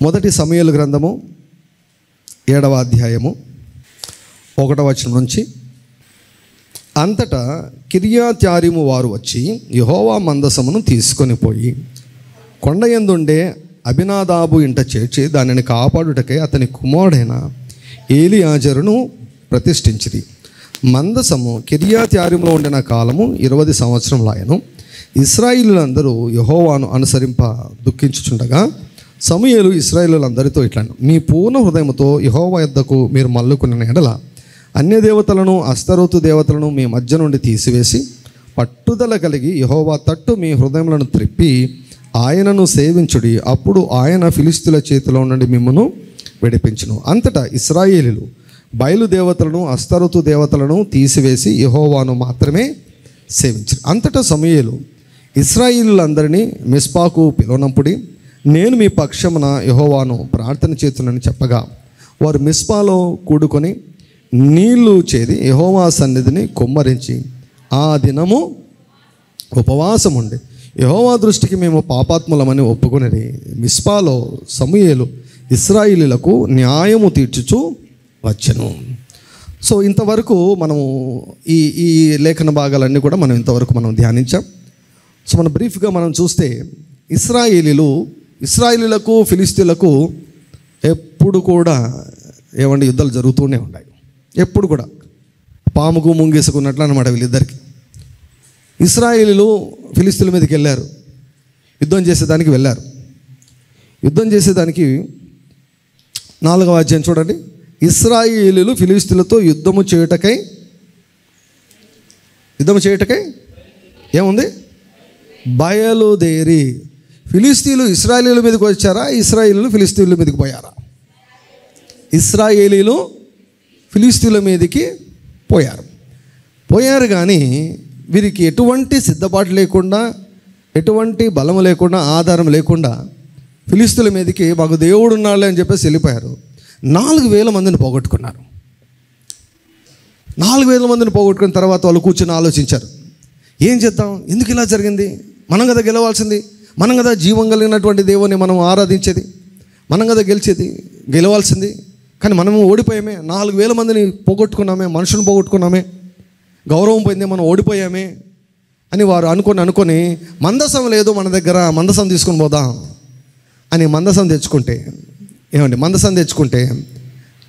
మొదటి సమూయేలు గ్రంథము 7వ అధ్యాయము 1వ వచనం నుంచి. అంతటా కిర్యత్యారీము వారు వచ్చి యెహోవా మందసమును తీసుకొని పోయి కొండ యందుండే అబినాదాబు ఇంట చేర్చి దానిని కాపాడుటకై అతని కుమారుడైన ఏలియాజరును ప్రతిష్ఠించిరి. మందసము కిర్యత్యారీములో ఉండిన కాలము 20 సంవత్సరములాయెను. ఇశ్రాయేలులందరూ యెహోవాను అనుసరింప దుఃఖించుచుండగా సమూయేలు ఇశ్రాయేలులందరితో ఇట్లను: మీ పూర్ణ హృదయముతో యెహోవా యొద్దకు మీరు మల్లుకున్న ఎడల అన్య దేవతలను అస్తరోతు దేవతలను మీ మధ్య నుండి తీసివేసి పట్టుదల కలిగి యెహోవా తట్టు మీ హృదయములను త్రిప్పి ఆయనను సేవించుడి. అప్పుడు ఆయన ఫిలిష్తీయుల చేతిలో నుండి మిమ్మును విడిపించును. అంతటా ఇశ్రాయేలీయులు బయలుదేవతలను అస్తరోతు దేవతలను తీసివేసి యెహోవాను మాత్రమే సేవించరు. అంతటా సమూయేలు ఇశ్రాయేలీయులందరినీ మిస్పాకు పిలువనంపుడి, నేను మీ పక్షమున యెహోవాను ప్రార్థన చేతునని చెప్పగా వారు మిస్పాలో కూడుకొని నీళ్లు చేది యెహోవా సన్నిధిని కుమ్మరించి ఆ దినము ఉపవాసం ఉండి యెహోవా దృష్టికి మేము పాపాత్ములమని ఒప్పుకొనిరి. మిస్పాలో సమూయేలు ఇశ్రాయేలీయులకు న్యాయము తీర్చుచు వచ్చెను. సో ఇంతవరకు మనము ఈ లేఖన భాగాలన్నీ కూడా మనం ఇంతవరకు మనం ధ్యానించాం. సో మనం బ్రీఫ్గా మనం చూస్తే ఇశ్రాయేలీయులకు ఫిలిష్తీయులకు ఎప్పుడు కూడా యుద్ధాలు జరుగుతూనే ఉన్నాయి. ఎప్పుడు కూడా పాముకు ముంగేసుకున్నట్లు అన్నమాట వీళ్ళిద్దరికి. ఇశ్రాయేలీయులు ఫిలిష్తీయుల మీదకి వెళ్ళారు, యుద్ధం చేసేదానికి వెళ్ళారు. యుద్ధం చేసేదానికి 4వ అధ్యాయం చూడండి. ఇశ్రాయేలీయులు ఫిలిష్తీయులతో యుద్ధము చేయుటకై ఏముంది? బయలుదేరి. ఫిలిష్తీయులు ఇశ్రాయేలీయుల మీదకి వచ్చారా? ఇశ్రాయేలీయులు ఫిలిష్తీయుల మీదకి పోయారా? ఇశ్రాయేలీయులు ఫిలిష్తీయుల మీదకి పోయారు కానీ వీరికి ఎటువంటి సిద్ధపాటు లేకుండా, ఎటువంటి బలము లేకుండా, ఆధారం లేకుండా ఫిలిష్తీయుల మీదకి మాకు దేవుడు ఉన్నాడు అని చెప్పేసి వెళ్ళిపోయారు. 4,000 మందిని పోగొట్టుకున్నారు. 4,000 మందిని పోగొట్టుకున్న తర్వాత వాళ్ళు కూర్చొని ఆలోచించారు, ఏం చేద్దాం, ఎందుకు ఇలా జరిగింది? మనం కదా గెలవాల్సింది, మనం కదా జీవం కలిగినటువంటి దేవుని మనం ఆరాధించేది, మనం కదా గెలవాల్సింది. కానీ మనము ఓడిపోయామే, 4,000 మందిని పోగొట్టుకున్నామే, మనుషులను పోగొట్టుకున్నామే, గౌరవం పోయిందే, మనం ఓడిపోయామే అని వారు అనుకొని మందసం లేదు మన దగ్గర, మందసం తీసుకొని పోదాం అని మందసం తెచ్చుకుంటే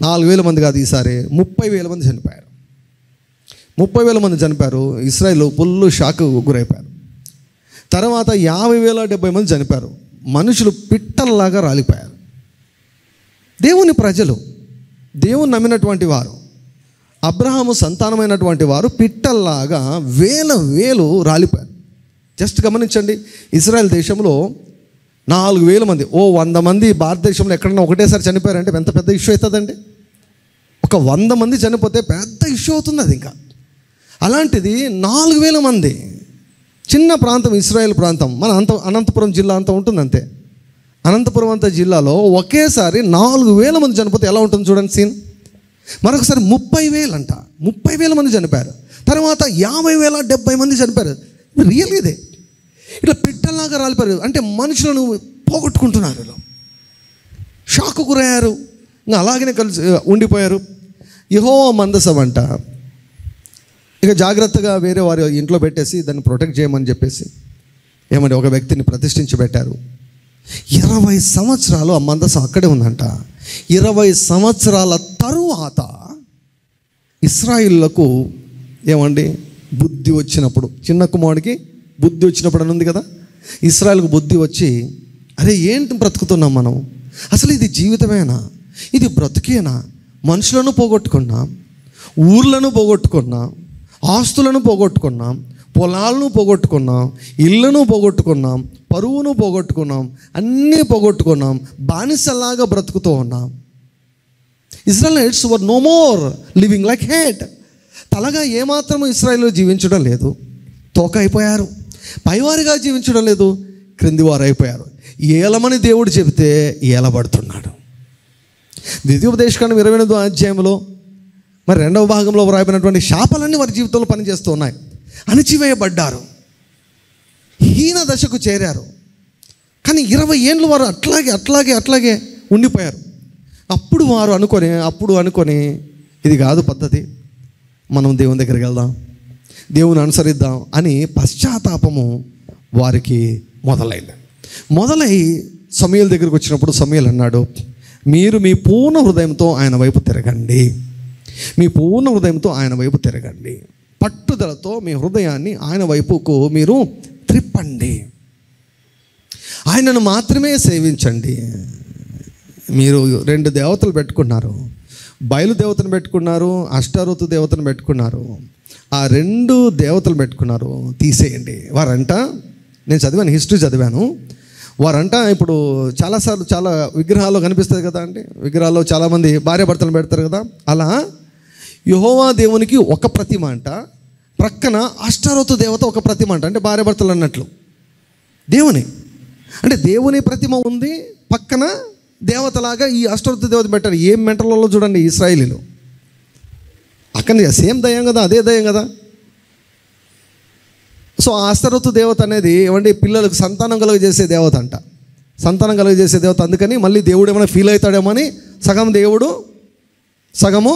4,000 మంది కాదు, ఈసారి 30,000 మంది చనిపోయారు. 30,000 మంది చనిపోయారు. ఇశ్రాయేలు ఫుల్ షాక్ గురైపోయారు. తర్వాత 50,070 మంది చనిపోయారు. మనుషులు పిట్టల్లాగా రాలిపోయారు. దేవుని ప్రజలు, దేవుని నమ్మినటువంటి వారు, అబ్రహాము సంతానమైనటువంటి వారు పిట్టల్లాగా వేలు రాలిపోయారు. జస్ట్ గమనించండి, ఇశ్రాయేల్ దేశంలో 4,000 మంది, 100 మంది భారతదేశంలో ఎక్కడన్నా ఒకటేసారి చనిపోయారంటే ఎంత పెద్ద ఇష్యూ అవుతుందండి. ఒక 100 మంది చనిపోతే పెద్ద ఇష్యూ అవుతుంది అది. ఇంకా అలాంటిది 4,000 మంది. చిన్న ప్రాంతం ఇశ్రాయేల్ ప్రాంతం, మన అనంతపురం జిల్లా అంతా ఉంటుంది అంతే. అనంతపురం అంత జిల్లాలో ఒకేసారి 4,000 మంది చనిపోతే ఎలా ఉంటుంది చూడండి సీన్. మరొకసారి 30,000 అంట, 30,000 మంది చనిపోయారు. తర్వాత 50,070 మంది చనిపోయారు. రియల్ ఇదే, ఇట్లా పిట్టలాగా రాలిపోయారు. అంటే మనుషులను పోగొట్టుకుంటున్నారు, షాక్ గురయ్యారు, ఇంకా అలాగనే కలిసి ఉండిపోయారు. యెహోవా మందసం అంట ఇక జాగ్రత్తగా వేరే వారి ఇంట్లో పెట్టేసి దాన్ని ప్రొటెక్ట్ చేయమని చెప్పేసి ఒక వ్యక్తిని ప్రతిష్ఠించి పెట్టారు. 20 సంవత్సరాలు ఆ మందసం అక్కడే ఉందంట. 20 సంవత్సరాల తరువాత ఇశ్రాయేలులకు బుద్ధి వచ్చినప్పుడు, చిన్న కుమారుడికి బుద్ధి వచ్చినప్పుడు అని ఉంది కదా, ఇశ్రాయేలుకు బుద్ధి వచ్చి, అరే ఏంటి బ్రతుకుతున్నాం మనం, అసలు ఇది జీవితమేనా, ఇది బ్రతికేనా? మనుషులను పోగొట్టుకున్నాం, ఊర్లను పోగొట్టుకున్నాం, ఆస్తులను పోగొట్టుకున్నాం, పొలాలను పోగొట్టుకున్నాం, ఇళ్ళను పోగొట్టుకున్నాం, పరువును పోగొట్టుకున్నాం, అన్నీ పోగొట్టుకున్నాం, బానిసలాగా బ్రతుకుతూ ఉన్నాం. Israelites were no more living like head. తలగా ఏమాత్రము ఇశ్రాయేలు జీవించడం లేదు, తోక అయిపోయారు. పైవారిగా జీవించడం లేదు, క్రిందివారు అయిపోయారు. ఏలమని దేవుడు చెబితే ఏలబడుతున్నాడు. ద్వితీయోపదేశకాండం 28వ అధ్యాయంలో మరి 2వ భాగంలో వ్రాయబడినటువంటి శాపాలన్నీ వారి జీవితంలో పనిచేస్తూ ఉన్నాయి. అణిచివేయబడ్డారు, హీన దశకు చేరారు. కానీ 20 ఏళ్ళు వారు అట్లాగే ఉండిపోయారు. అప్పుడు వారు అనుకొని ఇది కాదు పద్ధతి, మనం దేవుని దగ్గరికి వెళ్దాం, దేవుని అనుసరిద్దాం అని పశ్చాత్తాపము వారికి మొదలై సమూయేలు దగ్గరికి వచ్చినప్పుడు సమూయేలు అన్నాడు, మీరు మీ పూర్ణ హృదయంతో ఆయన వైపు తిరగండి, మీ పూర్ణ హృదయంతో ఆయన వైపు తిరగండి, పట్టుదలతో మీ హృదయాన్ని ఆయన వైపుకు మీరు త్రిప్పండి, ఆయనను మాత్రమే సేవించండి. మీరు 2 దేవతలు పెట్టుకున్నారు, బయలుదేవతను పెట్టుకున్నారు, అష్టారోతు దేవతను పెట్టుకున్నారు. ఆ 2 దేవతలు పెట్టుకున్నారు, తీసేయండి. వారంట, నేను చదివాను, హిస్టరీ చదివాను, వారంట ఇప్పుడు చాలాసార్లు చాలా విగ్రహాల్లో కనిపిస్తుంది కదా అండి, విగ్రహాల్లో చాలామంది భార్యాభర్తలు పెడతారు కదా, అలా యెహోవా దేవునికి ఒక ప్రతిమ అంట, ప్రక్కన అష్టారోతు దేవత ఒక ప్రతిమ అంట. అంటే భార్యాభర్తలు అన్నట్లు దేవుని, అంటే దేవుని ప్రతిమ ఉంది, పక్కన దేవతలాగా ఈ అష్టారోతు దేవత పెట్టారు. ఏం మెంటల్లో చూడండి ఇశ్రాయేలీలు, అక్కడ సేమ్ దయ్యం కదా, అదే దయ్యం కదా. సో ఆ అష్టారోతు దేవత అనేది ఏమంటే పిల్లలకు సంతానం కలుగజేసే దేవత అంట, సంతానం కలుగజేసే దేవత. అందుకని మళ్ళీ దేవుడు ఏమైనా ఫీల్ అవుతాడేమో అని సగం దేవుడు సగము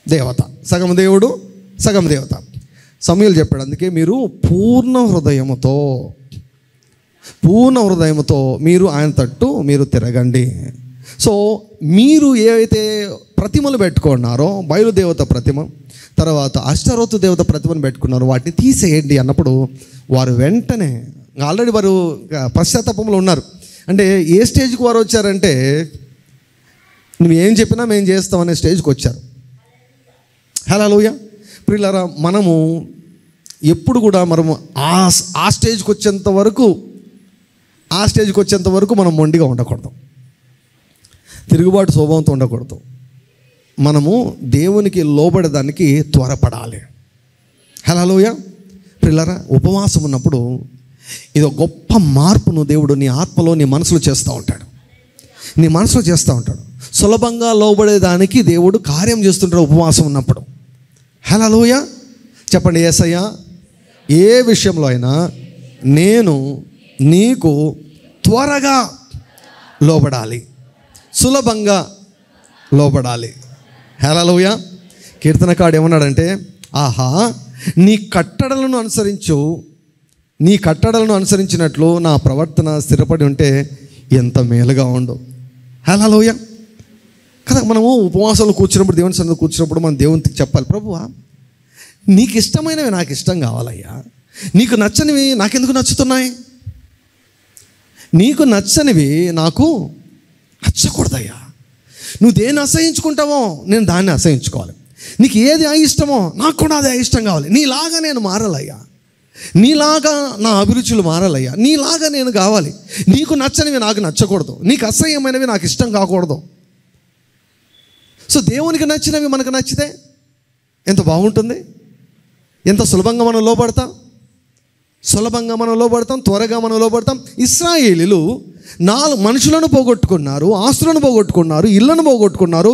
దేవత, సగం దేవుడు సగం దేవత. సమూయేలు చెప్పాడు, అందుకే మీరు పూర్ణ హృదయముతో మీరు ఆయన తట్టు మీరు తిరగండి. సో మీరు ఏవైతే ప్రతిమలు పెట్టుకున్నారో, బయలుదేవత ప్రతిమ, తర్వాత అష్టారోతు దేవత ప్రతిమను పెట్టుకున్నారో వాటిని తీసేయండి అన్నప్పుడు వారు వెంటనే, ఆల్రెడీ వారు పశ్చాత్తాపంలో ఉన్నారు. అంటే ఏ స్టేజ్కి వారు వచ్చారంటే, నువ్వు ఏం చెప్పినా మేము చేస్తామనే స్టేజ్కి వచ్చారు. హల్లెలూయా. ప్రియులారా, మనము ఎప్పుడు కూడా మనము ఆ స్టేజ్కి వచ్చేంత వరకు మనం మొండిగా ఉండకూడదు, తిరుగుబాటు స్వభావంతో ఉండకూడదు. మనము దేవునికి లోబడేదానికి త్వరపడాలి. హల్లెలూయా. ప్రియులారా, ఉపవాసం ఉన్నప్పుడు ఇది గొప్ప మార్పును దేవుడు నీ ఆత్మలో, నీ మనసులో చేస్తూ ఉంటాడు, సులభంగా లోబడేదానికి దేవుడు కార్యం చేస్తుంటాడు ఉపవాసం ఉన్నప్పుడు. హల్లెలూయా. చెప్పండి, యేసయ్యా, ఏ విషయంలో అయినా నేను నీకు త్వరగా లోబడాలి, సులభంగా లోబడాలి. హల్లెలూయా. కీర్తనకాడు ఏమన్నాడంటే, ఆహా, నీ కట్టడలను అనుసరించినట్లు నా ప్రవర్తన స్థిరపడి ఉంటే ఎంత మేలుగా ఉండు. హల్లెలూయా. కదా, మనము ఉపవాసాలు కూర్చున్నప్పుడు, దేవుని సన్నిధిలో కూర్చున్నప్పుడు మనం దేవునికి చెప్పాలి, ప్రభువా, నీకు ఇష్టమైనవి నాకు ఇష్టం కావాలయ్యా, నీకు నచ్చనివి నాకెందుకు నచ్చుతున్నాయి, నీకు నచ్చనివి నాకు నచ్చకూడదయ్యా. నువ్వు దేన్ని అసహించుకుంటావో నేను దాన్ని అసహించుకోవాలి, నీకు ఏది అయిష్టమో నాకు కూడా అదే అయిష్టం కావాలి. నీలాగా నేను మారాలయ్యా, నీలాగా నా అభిరుచులు మారాలయ్యా, నీలాగా నేను కావాలి. నీకు నచ్చనివి నాకు నచ్చకూడదు, నీకు అసహ్యమైనవి నాకు ఇష్టం కాకూడదు. సో దేవునికి నచ్చినవి మనకు నచ్చితే ఎంత బాగుంటుంది, ఎంత సులభంగా మనం లోబడతాం, త్వరగా మనం లోబడతాం. ఇశ్రాయేలీలు 4 మనుషులను పోగొట్టుకున్నారు, ఆస్తులను పోగొట్టుకున్నారు, ఇళ్లను పోగొట్టుకున్నారు,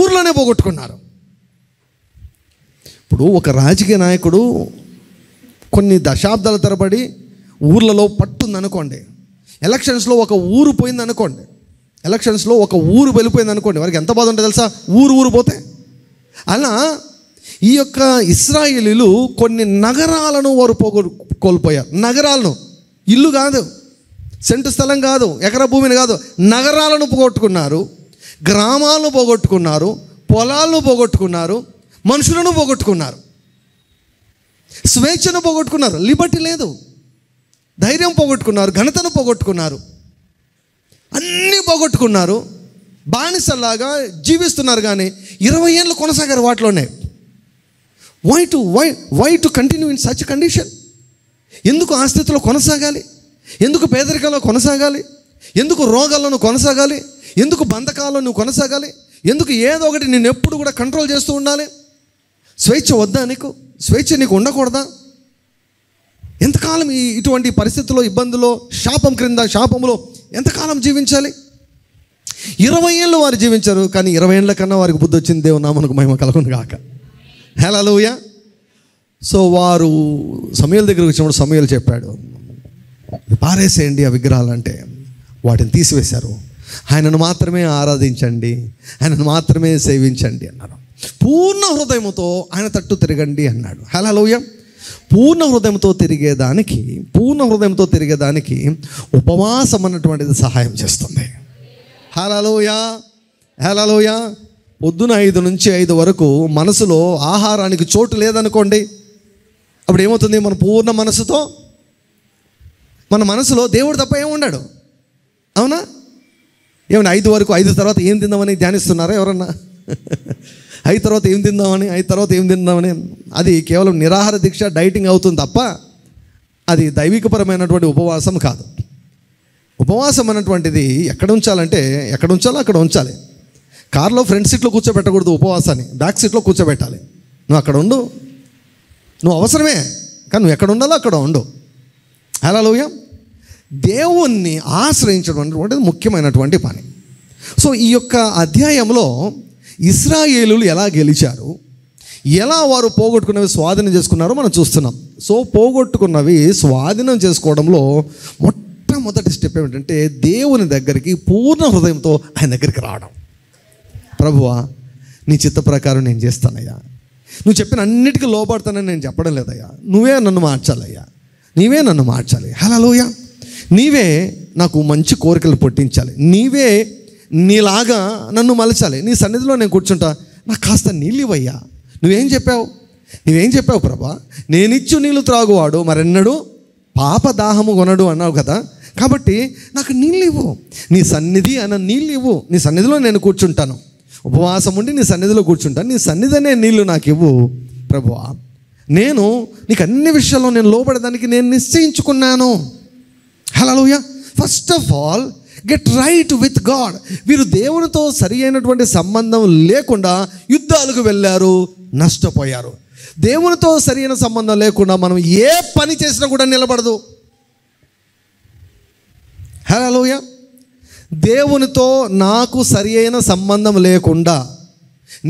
ఊర్లనే పోగొట్టుకున్నారు. ఇప్పుడు ఒక రాజకీయ నాయకుడు కొన్ని దశాబ్దాల తరబడి ఊర్లలో పట్టుందనుకోండి, ఎలక్షన్స్లో ఒక ఊరు పోయిందనుకోండి, వెళ్ళిపోయింది అనుకోండి, వారికి ఎంత బాధ ఉంటుంది తెలుసా, ఊరు పోతే. అలా ఈ యొక్క ఇశ్రాయేలీలు కొన్ని నగరాలను వారు కోల్పోయారు. నగరాలను, ఇల్లు కాదు, సెంటు స్థలం కాదు, ఎకరా భూమిని కాదు, నగరాలను పోగొట్టుకున్నారు, గ్రామాలను పోగొట్టుకున్నారు, పొలాలను పోగొట్టుకున్నారు, మనుషులను పోగొట్టుకున్నారు, స్వేచ్ఛను పోగొట్టుకున్నారు, లిబర్టీ లేదు, ధైర్యం పోగొట్టుకున్నారు, ఘనతను పోగొట్టుకున్నారు, అన్నీ పోగొట్టుకున్నారు. బానిసల్లాగా జీవిస్తున్నారు. కానీ 20 ఏళ్ళు కొనసాగారు వాటిలోనే. Why to continue in such condition? ఎందుకు ఆ స్థితిలో కొనసాగాలి? ఎందుకు పేదరికంలో కొనసాగాలి? ఎందుకు రోగాల్లో కొనసాగాలి? ఎందుకు బంధకాల్లో నువ్వు కొనసాగాలి? ఎందుకు ఏదో ఒకటి నేను ఎప్పుడు కూడా కంట్రోల్ చేస్తూ ఉండాలి? స్వేచ్ఛ వద్దా నీకు? స్వేచ్ఛ నీకు ఉండకూడదా? ఎంతకాలం ఇటువంటి పరిస్థితుల్లో, ఇబ్బందుల్లో, శాపంలో ఎంతకాలం జీవించాలి? 20 ఏళ్ళు వారు జీవించారు. కానీ 20 ఏళ్ళ కన్నా వారికి బుద్ధి వచ్చింది. దేవుని నామమునకు మహిమ కలుగును గాక. హల్లెలూయా. సో వారు సమూయేలు దగ్గరికి వచ్చినప్పుడు సమూయేలు చెప్పాడు, పారేసేయండి ఆ విగ్రహాలు అంటే వాటిని తీసివేశారు. ఆయనను మాత్రమే ఆరాధించండి, ఆయనను మాత్రమే సేవించండి అన్నారు. పూర్ణ హృదయముతో ఆయన తట్టు తిరగండి అన్నాడు. హల్లెలూయా. పూర్ణ హృదయంతో తిరిగేదానికి ఉపవాసం అన్నటువంటిది సహాయం చేస్తుంది. హల్లెలూయా, హల్లెలూయా. పొద్దున 5 నుంచి 5 వరకు మనసులో ఆహారానికి చోటు లేదనుకోండి, అప్పుడు ఏమవుతుంది? మన పూర్ణ మనసుతో, మన మనసులో దేవుడు తప్ప ఏముండాడు. అవునా? ఏమన్నా 5 వరకు, 5 తర్వాత ఏం తిందామని ధ్యానిస్తున్నారా ఎవరన్నా? 5 తర్వాత ఏం తిందామని అది కేవలం నిరాహార దీక్ష, డైటింగ్ అవుతుంది తప్ప అది దైవికపరమైనటువంటి ఉపవాసం కాదు. ఉపవాసం అన్నటువంటిది ఎక్కడ ఉంచాలో అక్కడ ఉంచాలి. కార్లో ఫ్రంట్ సీట్లో కూర్చోబెట్టకూడదు ఉపవాసాన్ని, బ్యాక్ సీట్లో కూర్చోబెట్టాలి. నువ్వు అక్కడ ఉండు, నువ్వు అవసరమే, కానీ నువ్వు ఎక్కడ ఉండాలో అక్కడ ఉండు. హల్లెలూయా. దేవుణ్ణి ఆశ్రయించడం అనేటువంటిది ముఖ్యమైనటువంటి పని. సో ఈ యొక్క అధ్యాయంలో ఇశ్రాయేలులు ఎలా గెలిచారు, ఎలా వారు పోగొట్టుకున్నవి స్వాధీనం చేసుకున్నారో మనం చూస్తున్నాం. సో పోగొట్టుకున్నవి స్వాధీనం చేసుకోవడంలో మొట్టమొదటి స్టెప్ ఏమిటంటే దేవుని దగ్గరికి పూర్ణ హృదయంతో ఆయన దగ్గరికి రావడం. ప్రభువా, నీ చిత్త ప్రకారం నేను చేస్తానయ్యా, నువ్వు చెప్పిన అన్నిటికీ లోపడతానని నేను చెప్పడం లేదయ్యా, నువ్వే నన్ను మార్చాలయ్యా, నీవే నన్ను మార్చాలి. హల్లెలూయా. నీవే నాకు మంచి కోరికలు పుట్టించాలి, నీవే నీలాగా నన్ను మలచాలి. నీ సన్నిధిలో నేను కూర్చుంటా, నాకు కాస్త నీళ్ళు ఇవ్వయ్యా. నువ్వేం చెప్పావు ప్రభా? నేనిచ్చు నీళ్ళు త్రాగువాడు మరెన్నడూ పాపదాహము కొనడు అన్నావు కదా. కాబట్టి నాకు నీళ్ళు ఇవ్వు, నీ సన్నిధి అన్న నీళ్ళు ఇవ్వు. నీ సన్నిధిలో నేను కూర్చుంటాను, ఉపవాసం ఉండి నీ సన్నిధిలో కూర్చుంటాను. నీ సన్నిధినే నీళ్ళు నాకు ఇవ్వు ప్రభువా. నేను నీకు అన్ని విషయాల్లో నేను లోబడడానికి నేను నిశ్చయించుకున్నాను. Hallelujah. First of all get right with God. వీరు దేవునితో సరి అయినటువంటి సంబంధం లేకుండా యుద్ధాలకు వెళ్ళారు, నష్టపోయారు. దేవునితో సరి అయిన సంబంధం లేకుండా మనం ఏ పని చేసినా కూడా నిలబడదు. హల్లెలూయా. దేవునితో నాకు సరి అయిన సంబంధం లేకుండా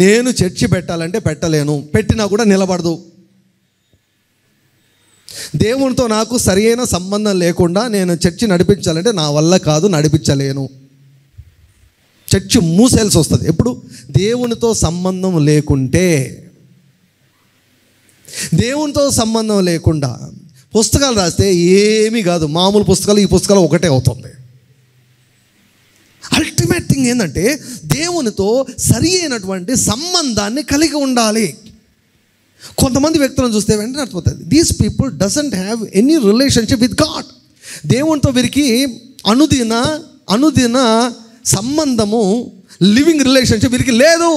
నేను చర్చి పెట్టాలంటే పెట్టలేను, పెట్టినా కూడా నిలబడదు. దేవునితో నాకు సరి అయిన సంబంధం లేకుండా నేను చర్చి నడిపించాలంటే నా వల్ల కాదు, నడిపించలేను. చర్చి మూసేయాల్సి వస్తుంది. ఎప్పుడు? దేవునితో సంబంధం లేకుంటే. దేవునితో సంబంధం లేకుండా పుస్తకాలు రాస్తే ఏమీ కాదు, మామూలు పుస్తకాలు ఈ పుస్తకాలు ఒకటే అవుతుంది. అల్టిమేట్ థింగ్ ఏంటంటే దేవునితో సరి అయినటువంటి సంబంధాన్ని కలిగి ఉండాలి. కొంతమంది వ్యక్తులను చూస్తే వెంటనే అర్థమవుతుంది, these people doesn't have any relationship with God. దేవునితో వీరికి అనుదిన సంబంధము, లివింగ్ రిలేషన్షిప్ వీరికి లేదు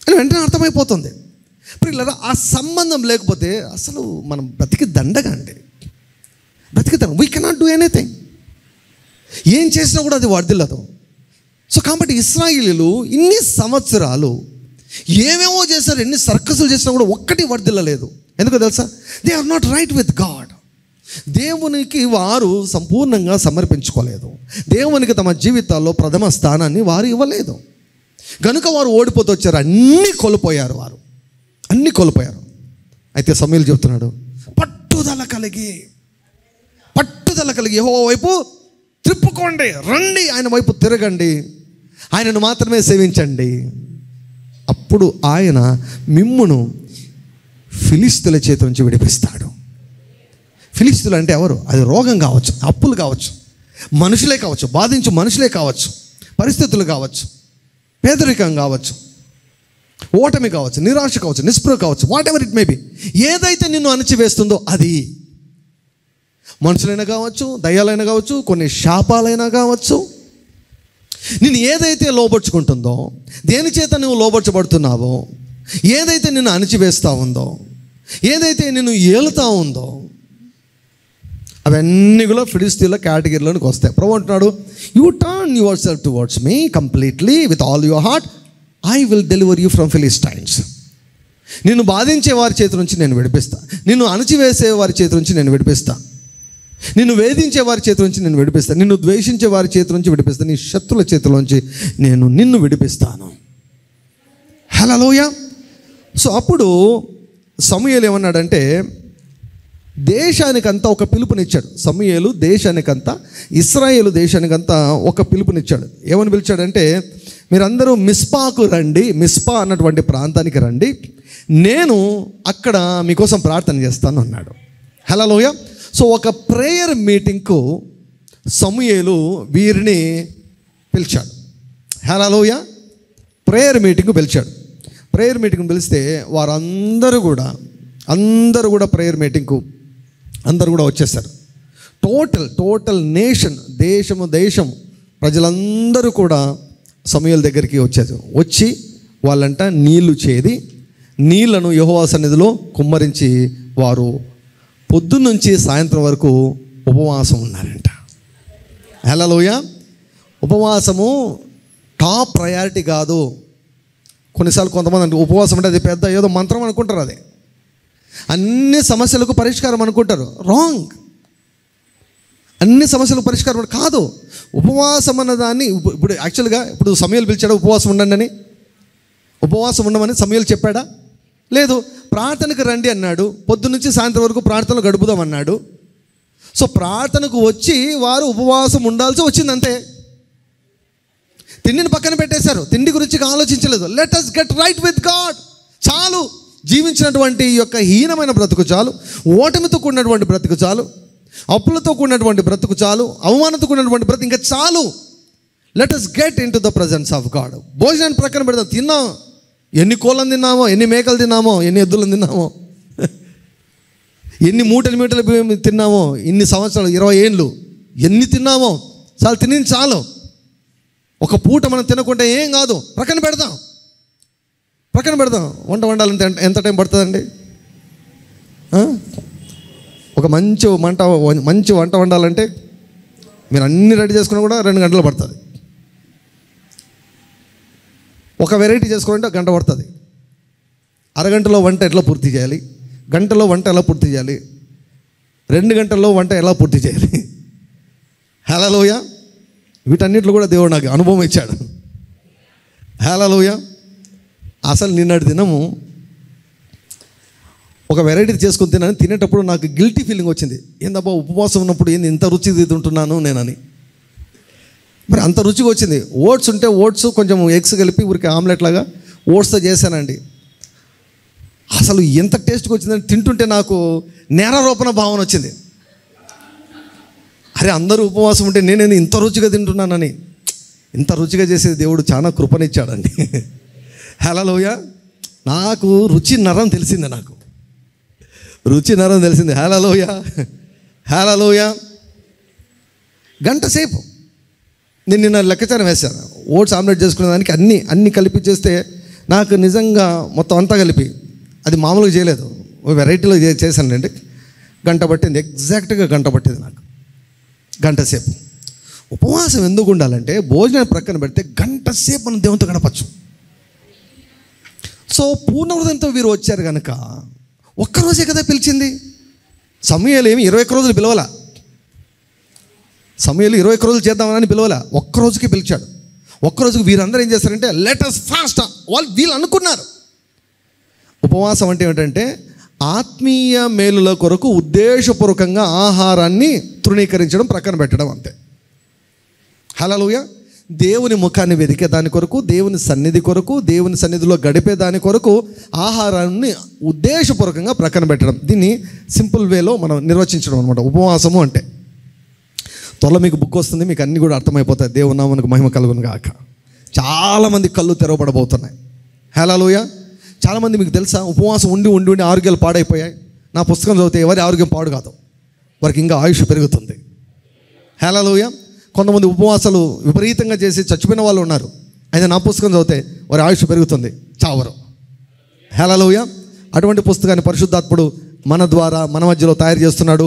అని వెంటనే అర్థమైపోతుంది. ఇప్పుడు ఆ సంబంధం లేకపోతే అసలు మనం బ్రతికి దండగా అండి, బ్రతికిద్దాం. We cannot do anything. ఏం చేసినా కూడా అది వర్ధిల్లదు. సో కాబట్టి ఇశ్రాయేలీయులు ఇన్ని సంవత్సరాలు ఏమేమో చేశారు, ఎన్ని సర్కసులు చేసినా కూడా ఒక్కటి వర్ధిల్లలేదు. ఎందుకో తెలుసా? They are not right with God. దేవునికి వారు సంపూర్ణంగా సమర్పించుకోలేదు. దేవునికి తమ జీవితాల్లో ప్రథమ స్థానాన్ని వారు ఇవ్వలేదు. కనుక వారు ఓడిపోతూ వచ్చారు, అన్నీ కోల్పోయారు. అయితే సమూయేలు చెప్తున్నాడు, పట్టుదల కలిగి యెహోవా వైపు త్రిప్పుకోండి, రండి, ఆయన వైపు తిరగండి, ఆయనను మాత్రమే సేవించండి. అప్పుడు ఆయన మిమ్మును ఫిలిష్తీయుల చేతి నుంచి విడిపిస్తాడు. ఫిలిష్తీయులు అంటే ఎవరు? అది రోగం కావచ్చు, అప్పులు కావచ్చు, మనుషులే కావచ్చు, బాధించు మనుషులే కావచ్చు, పరిస్థితులు కావచ్చు, పేదరికం కావచ్చు, ఓటమి కావచ్చు, నిరాశ కావచ్చు, నిస్పృహ కావచ్చు, what ever it may be. ఏదైతే నిన్ను అణచివేస్తుందో అది మనుషులైనా కావచ్చు, దయ్యాలైనా కావచ్చు, కొన్ని శాపాలైనా కావచ్చు, నిన్ను ఏదైతే లోబర్చుకుంటుందో, దేని చేత నువ్వు లోబర్చబడుతున్నావో, ఏదైతే నిన్ను అణచివేస్తూ ఉందో, ఏదైతే నిన్ను ఏలుతూ ఉందో, అవన్నీ కూడా ఫిలిష్తీయుల కేటగిరీలోనికి వస్తాయి. ప్రభు అంటున్నాడు, you turn your self towards me completely with all your heart, I will deliver you from Philistines. నిన్ను బాధించే వారి చేతి నుంచి నేను విడిపిస్తా, నిన్ను అణచివేసే వారి చేతి నుంచి నేను విడిపిస్తా, నిన్ను వేధించే వారి చేతి నుంచి నేను విడిపిస్తా, నిన్ను ద్వేషించే వారి చేతి నుంచి విడిపిస్తా, నీ శత్రుల చేతిలోంచి నేను నిన్ను విడిపిస్తాను. హల్లెలూయా. సో అప్పుడు సమూయేలు ఏమన్నాడంటే, దేశానికంతా ఒక పిలుపునిచ్చాడు. సమూయేలు దేశానికంతా, ఇశ్రాయేలు దేశానికంతా ఒక పిలుపునిచ్చాడు. ఏమని పిలిచాడంటే, మీరందరూ మిస్పాకు రండి, మిస్పా అన్నటువంటి ప్రాంతానికి రండి, నేను అక్కడ మీకోసం ప్రార్థన చేస్తాను అన్నాడు. హల్లెలూయా. సో ఒక ప్రేయర్ మీటింగ్కు సమూయేలు వీరిని పిలిచాడు. హల్లెలూయా. ప్రేయర్ మీటింగ్కు పిలిచాడు. ప్రేయర్ మీటింగ్ పిలిస్తే వారందరూ కూడా ప్రేయర్ మీటింగ్కు అందరూ కూడా వచ్చేసారు. టోటల్ నేషన్, దేశం ప్రజలందరూ కూడా సమూయేలు దగ్గరికి వచ్చారు. వచ్చి వాళ్ళంట నీళ్లు చేది, నీళ్లను యెహోవా సన్నిధిలో కుమ్మరించి వారు పొద్దున్నుంచి సాయంత్రం వరకు ఉపవాసం ఉన్నారంట. హల్లెలూయా. ఉపవాసము టాప్ ప్రయారిటీ కాదు. కొన్నిసార్లు కొంతమంది అంటే ఉపవాసం అంటే అది పెద్ద ఏదో మంత్రం అనుకుంటారు, అది అన్ని సమస్యలకు పరిష్కారం అనుకుంటారు. రాంగ్. అన్ని సమస్యలకు పరిష్కారం కాదు. ఉపవాసం అన్నదాన్ని ఇప్పుడు యాక్చువల్గా ఇప్పుడు సమూయేలు పిలిచాడు ఉపవాసం ఉండండి అని. ఉపవాసం ఉండమని సమూయేలు చెప్పాడా? లేదు. ప్రార్థనకు రండి అన్నాడు. పొద్దున్నుంచి సాయంత్రం వరకు ప్రార్థనలు గడుపుదాం అన్నాడు. సో ప్రార్థనకు వచ్చి వారు ఉపవాసం ఉండాల్సి వచ్చింది అంతే. తిండిని పక్కన పెట్టేశారు, తిండి గురించి ఆలోచించలేదు. Let us get right with God. చాలు, జీవించినటువంటి ఈ యొక్క హీనమైన బ్రతుకు చాలు, ఓటమితో కూడినటువంటి బ్రతుకు చాలు, అప్పులతో కూడినటువంటి బ్రతుకు చాలు, అవమానంతో కూడినటువంటి బ్రతుకు ఇంకా చాలు. Let us get in to the presence of God. భోజనాన్ని ప్రక్కన పెడతాం. తిన్నాం, ఎన్ని కోళ్ళను తిన్నామో, ఎన్ని మేకలు తిన్నామో, ఎన్ని ఎద్దులను తిన్నామో, ఎన్ని మూటలు తిన్నామో, ఇన్ని సంవత్సరాలు 20 ఏళ్ళు ఎన్ని తిన్నామో చాలు. ఒక పూట మనం తినకుంటే ఏం కాదు, ప్రక్కన పెడదాం. వంట వండాలంటే ఎంత టైం పడుతుందండి? ఒక మంచి వంట వండాలంటే మీరు అన్నీ రెడీ చేసుకున్నా కూడా 2 గంటలు పడుతుంది. ఒక వెరైటీ చేసుకోవాలంటే 1 గంట పడుతుంది. అరగంటలో వంట ఎట్లా పూర్తి చేయాలి, గంటలో వంట ఎలా పూర్తి చేయాలి, 2 గంటల్లో వంట ఎలా పూర్తి చేయాలి? హల్లెలూయా. వీటన్నిటిలో కూడా దేవుడు నాకు అనుభవం ఇచ్చాడు. హల్లెలూయా. అసలు నిన్నటి దినము ఒక వెరైటీ చేసుకుని తినేటప్పుడు నాకు గిల్టీ ఫీలింగ్ వచ్చింది. ఏందబ్బా ఉపవాసం ఉన్నప్పుడు ఏంది ఇంత రుచి తింటున్నాను నేనని. మరి అంత రుచిగా వచ్చింది. ఓట్స్ ఉంటే ఓట్స్ కొంచెం ఎగ్స్ కలిపి ఊరికి ఆమ్లెట్ లాగా ఓట్స్తో చేశానండి. అసలు ఎంత టేస్ట్గా వచ్చిందని తింటుంటే నాకు నేరారోపణ భావన వచ్చింది. అరే అందరూ ఉపవాసం ఉంటే నేనేది ఇంత రుచిగా తింటున్నానని. ఇంత రుచిగా చేసేది దేవుడు చాలా కృపనిచ్చాడండి. హల్లెలూయా. నాకు రుచి నరం తెలిసింది. హల్లెలూయా. గంట సేపు నేను నిన్న లెక్కచారం వేశాను. ఓట్స్ ఆమ్లెట్ చేసుకునే దానికి అన్నీ కలిపి చేస్తే నాకు నిజంగా మొత్తం అంతా కలిపి, అది మామూలుగా చేయలేదు, వెరైటీలో చేశానండి. గంట పట్టింది, ఎగ్జాక్ట్గా గంట పట్టింది నాకు. గంట సేపు. ఉపవాసం ఎందుకు ఉండాలంటే భోజనాన్ని ప్రక్కన పెడితే గంట సేపు మనం దేవునితో గడపచ్చు. సో పూర్ణ హృదయంతో వీరు వచ్చారు కనుక ఒక్కరోజే కదా పిలిచింది. సమూయేలు ఏమి 21 రోజులు పిలవాల. సమూయేలు 21 రోజులు చేద్దామని పిలవాల, ఒక్కరోజుకి పిలిచాడు. ఒక్కరోజుకి వీరందరూ ఏం చేస్తారంటే లెట్ us ఫాస్ట్. వీళ్ళు అనుకున్నారు ఉపవాసం అంటే ఏమిటంటే ఆత్మీయ మేలుల కొరకు ఉద్దేశపూర్వకంగా ఆహారాన్ని తృణీకరించడం, ప్రక్కన పెట్టడం అంతే. హల్లెలూయా. దేవుని ముఖాన్ని వెతికే దాని కొరకు, దేవుని సన్నిధి కొరకు, దేవుని సన్నిధిలో గడిపే దాని కొరకు ఆహారాన్ని ఉద్దేశపూర్వకంగా ప్రక్కన పెట్టడం. దీన్ని సింపుల్ వేలో మనం నిర్వచించడం అనమాట ఉపవాసము అంటే. త్వరలో మీకు బుక్ వస్తుంది, మీకు అన్నీ కూడా అర్థమైపోతాయి. దేవుని నామమునకు మహిమ కలుగును గాక. చాలామంది కళ్ళు తెరవబడబోతున్నాయి. హల్లెలూయా. చాలామంది మీకు తెలుసా ఉపవాసం ఉండి ఆరోగ్యాలు పాడైపోయాయి. నా పుస్తకం చదివితే ఎవరి ఆరోగ్యం పాడు కాదు, వారికి ఇంకా ఆయుష్ పెరుగుతుంది. హల్లెలూయా. కొంతమంది ఉపవాసాలు విపరీతంగా చేసి చచ్చిపోయిన వాళ్ళు ఉన్నారు. అయితే నా పుస్తకం చదివితే వారి ఆయుష్ పెరుగుతుంది, చావరు. హల్లెలూయా. అటువంటి పుస్తకాన్ని పరిశుద్ధాత్ముడు మన ద్వారా మన మధ్యలో తయారు చేస్తున్నాడు.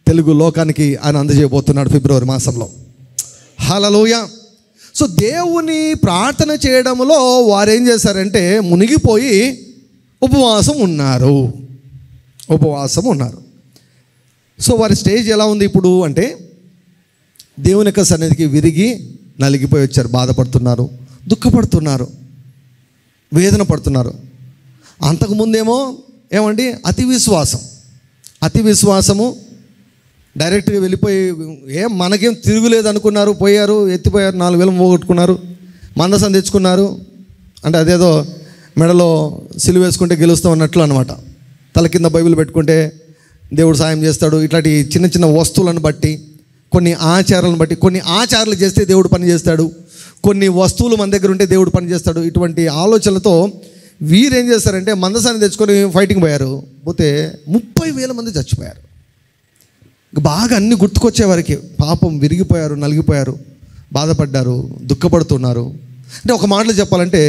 తెలుగు లోకానికి ఆయన అందజేయబోతున్నాడు ఫిబ్రవరి మాసంలో. హల్లెలూయా. సో దేవుని ప్రార్థన చేయడంలో వారు ఏం చేశారంటే మునిగిపోయి ఉపవాసం ఉన్నారు. సో వారి స్టేజ్ ఎలా ఉంది ఇప్పుడు అంటే దేవుని యొక్క సన్నిధికి విరిగి నలిగిపోయి వచ్చారు. బాధపడుతున్నారు, దుఃఖపడుతున్నారు, వేదన పడుతున్నారు. అంతకుముందేమో ఏమండి అతి విశ్వాసం, అతి విశ్వాసము, డైరెక్ట్గా వెళ్ళిపోయి మనకేం తిరుగులేదు అనుకున్నారు, పోయారు, ఎత్తిపోయారు, 4,000 పోగొట్టుకున్నారు, మందసం తెచ్చుకున్నారు. అంటే అదేదో మెడలో సిలువ వేసుకుంటే గెలుస్తాం అన్నట్లు అనమాట. తల కింద బైబిల్ పెట్టుకుంటే దేవుడు సాయం చేస్తాడు. ఇట్లాంటి చిన్న చిన్న వస్తువులను బట్టి, కొన్ని ఆచారాలను బట్టి, కొన్ని ఆచారాలు చేస్తే దేవుడు పని చేస్తాడు, కొన్ని వస్తువులు మన దగ్గర ఉంటే దేవుడు పని చేస్తాడు. ఇటువంటి ఆలోచనలతో వీరేం చేస్తారంటే మందసాన్ని తెచ్చుకొని ఫైటింగ్ పోయారు. పోతే 30,000 మంది చచ్చిపోయారు. బాగా అన్నీ గుర్తుకొచ్చే వారికి పాపం, విరిగిపోయారు, నలిగిపోయారు, బాధపడ్డారు, దుఃఖపడుతున్నారు. అంటే ఒక మాటలో చెప్పాలంటే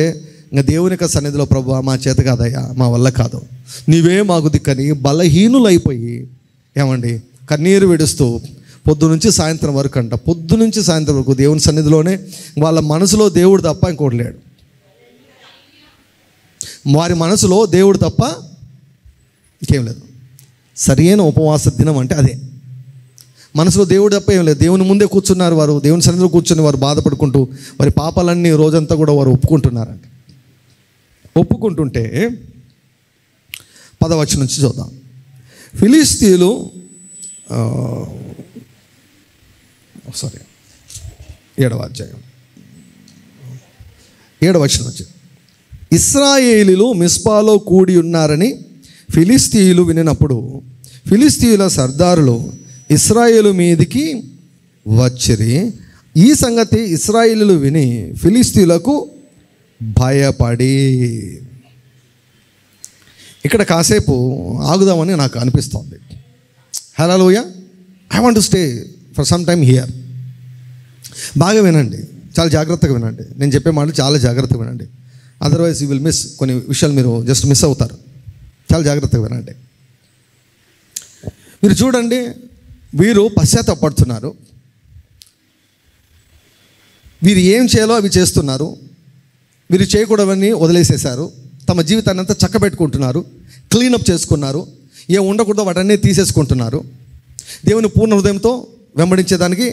ఇంకా దేవుని యొక్క సన్నిధిలో ప్రభువా మా చేత కాదయ్యా, మా వల్ల కాదు, నీవే మాకు దిక్కని బలహీనులైపోయి ఏమండి కన్నీరు విడుస్తూ పొద్దు నుంచి సాయంత్రం వరకు పొద్దు నుంచి సాయంత్రం వరకు దేవుని సన్నిధిలోనే వాళ్ళ మనసులో దేవుడు తప్ప ఇంకోటి లేడు. వారి మనసులో దేవుడు తప్ప ఇంకేం లేదు. సరైన ఉపవాస దినం అంటే అదే. మనసులో దేవుడు తప్ప ఏం లేదు. దేవుని ముందే కూర్చున్నారు వారు, దేవుని సన్నిధిలో కూర్చొని వారు బాధపడుకుంటూ వారి పాపాలన్నీ రోజంతా కూడా వారు ఒప్పుకుంటున్నారండి. ఒప్పుకుంటుంటే 10వ వచనం నుంచి చూద్దాం. ఫిలిష్తీయులు 7వ అధ్యాయం 7వ వచనం వచ్చి, ఇశ్రాయేలీలు మిస్పాలో కూడి ఉన్నారని ఫిలిష్తీయులు వినినప్పుడు ఫిలిష్తీయుల సర్దారులు ఇశ్రాయేలు మీదికి వచ్చిరి. ఈ సంగతి ఇశ్రాయేలీలు విని ఫిలిష్తీయులకు భయపడి. ఇక్కడ కాసేపు ఆగుదామని నాకు అనిపిస్తోంది. Hallelujah. I want to stay for some time here. బాగా వినండి, చాలా జాగ్రత్తగా వినండి. నేను చెప్పే మాటలు చాలా జాగ్రత్తగా వినండి. Otherwise you will miss. కొన్ని విషయాలు మీరు జస్ట్ మిస్ అవుతారు. చాలా జాగ్రత్తగా వినండి. మీరు చూడండి, వీరు పశ్చాత్తాపడుతున్నారు. వీరు ఏం చేయాలో అవి చేస్తున్నారు. వీరు చేయకూడవన్నీ వదిలేసేశారు. తమ జీవితాన్ని అంతా చక్కబెట్టుకుంటున్నారు, క్లీనప్ చేసుకున్నారు. ఏం ఉండకూడదో వాటన్నీ తీసేసుకుంటున్నారు. దేవుని పూర్ణ హృదయంతో వెంబడించేదానికి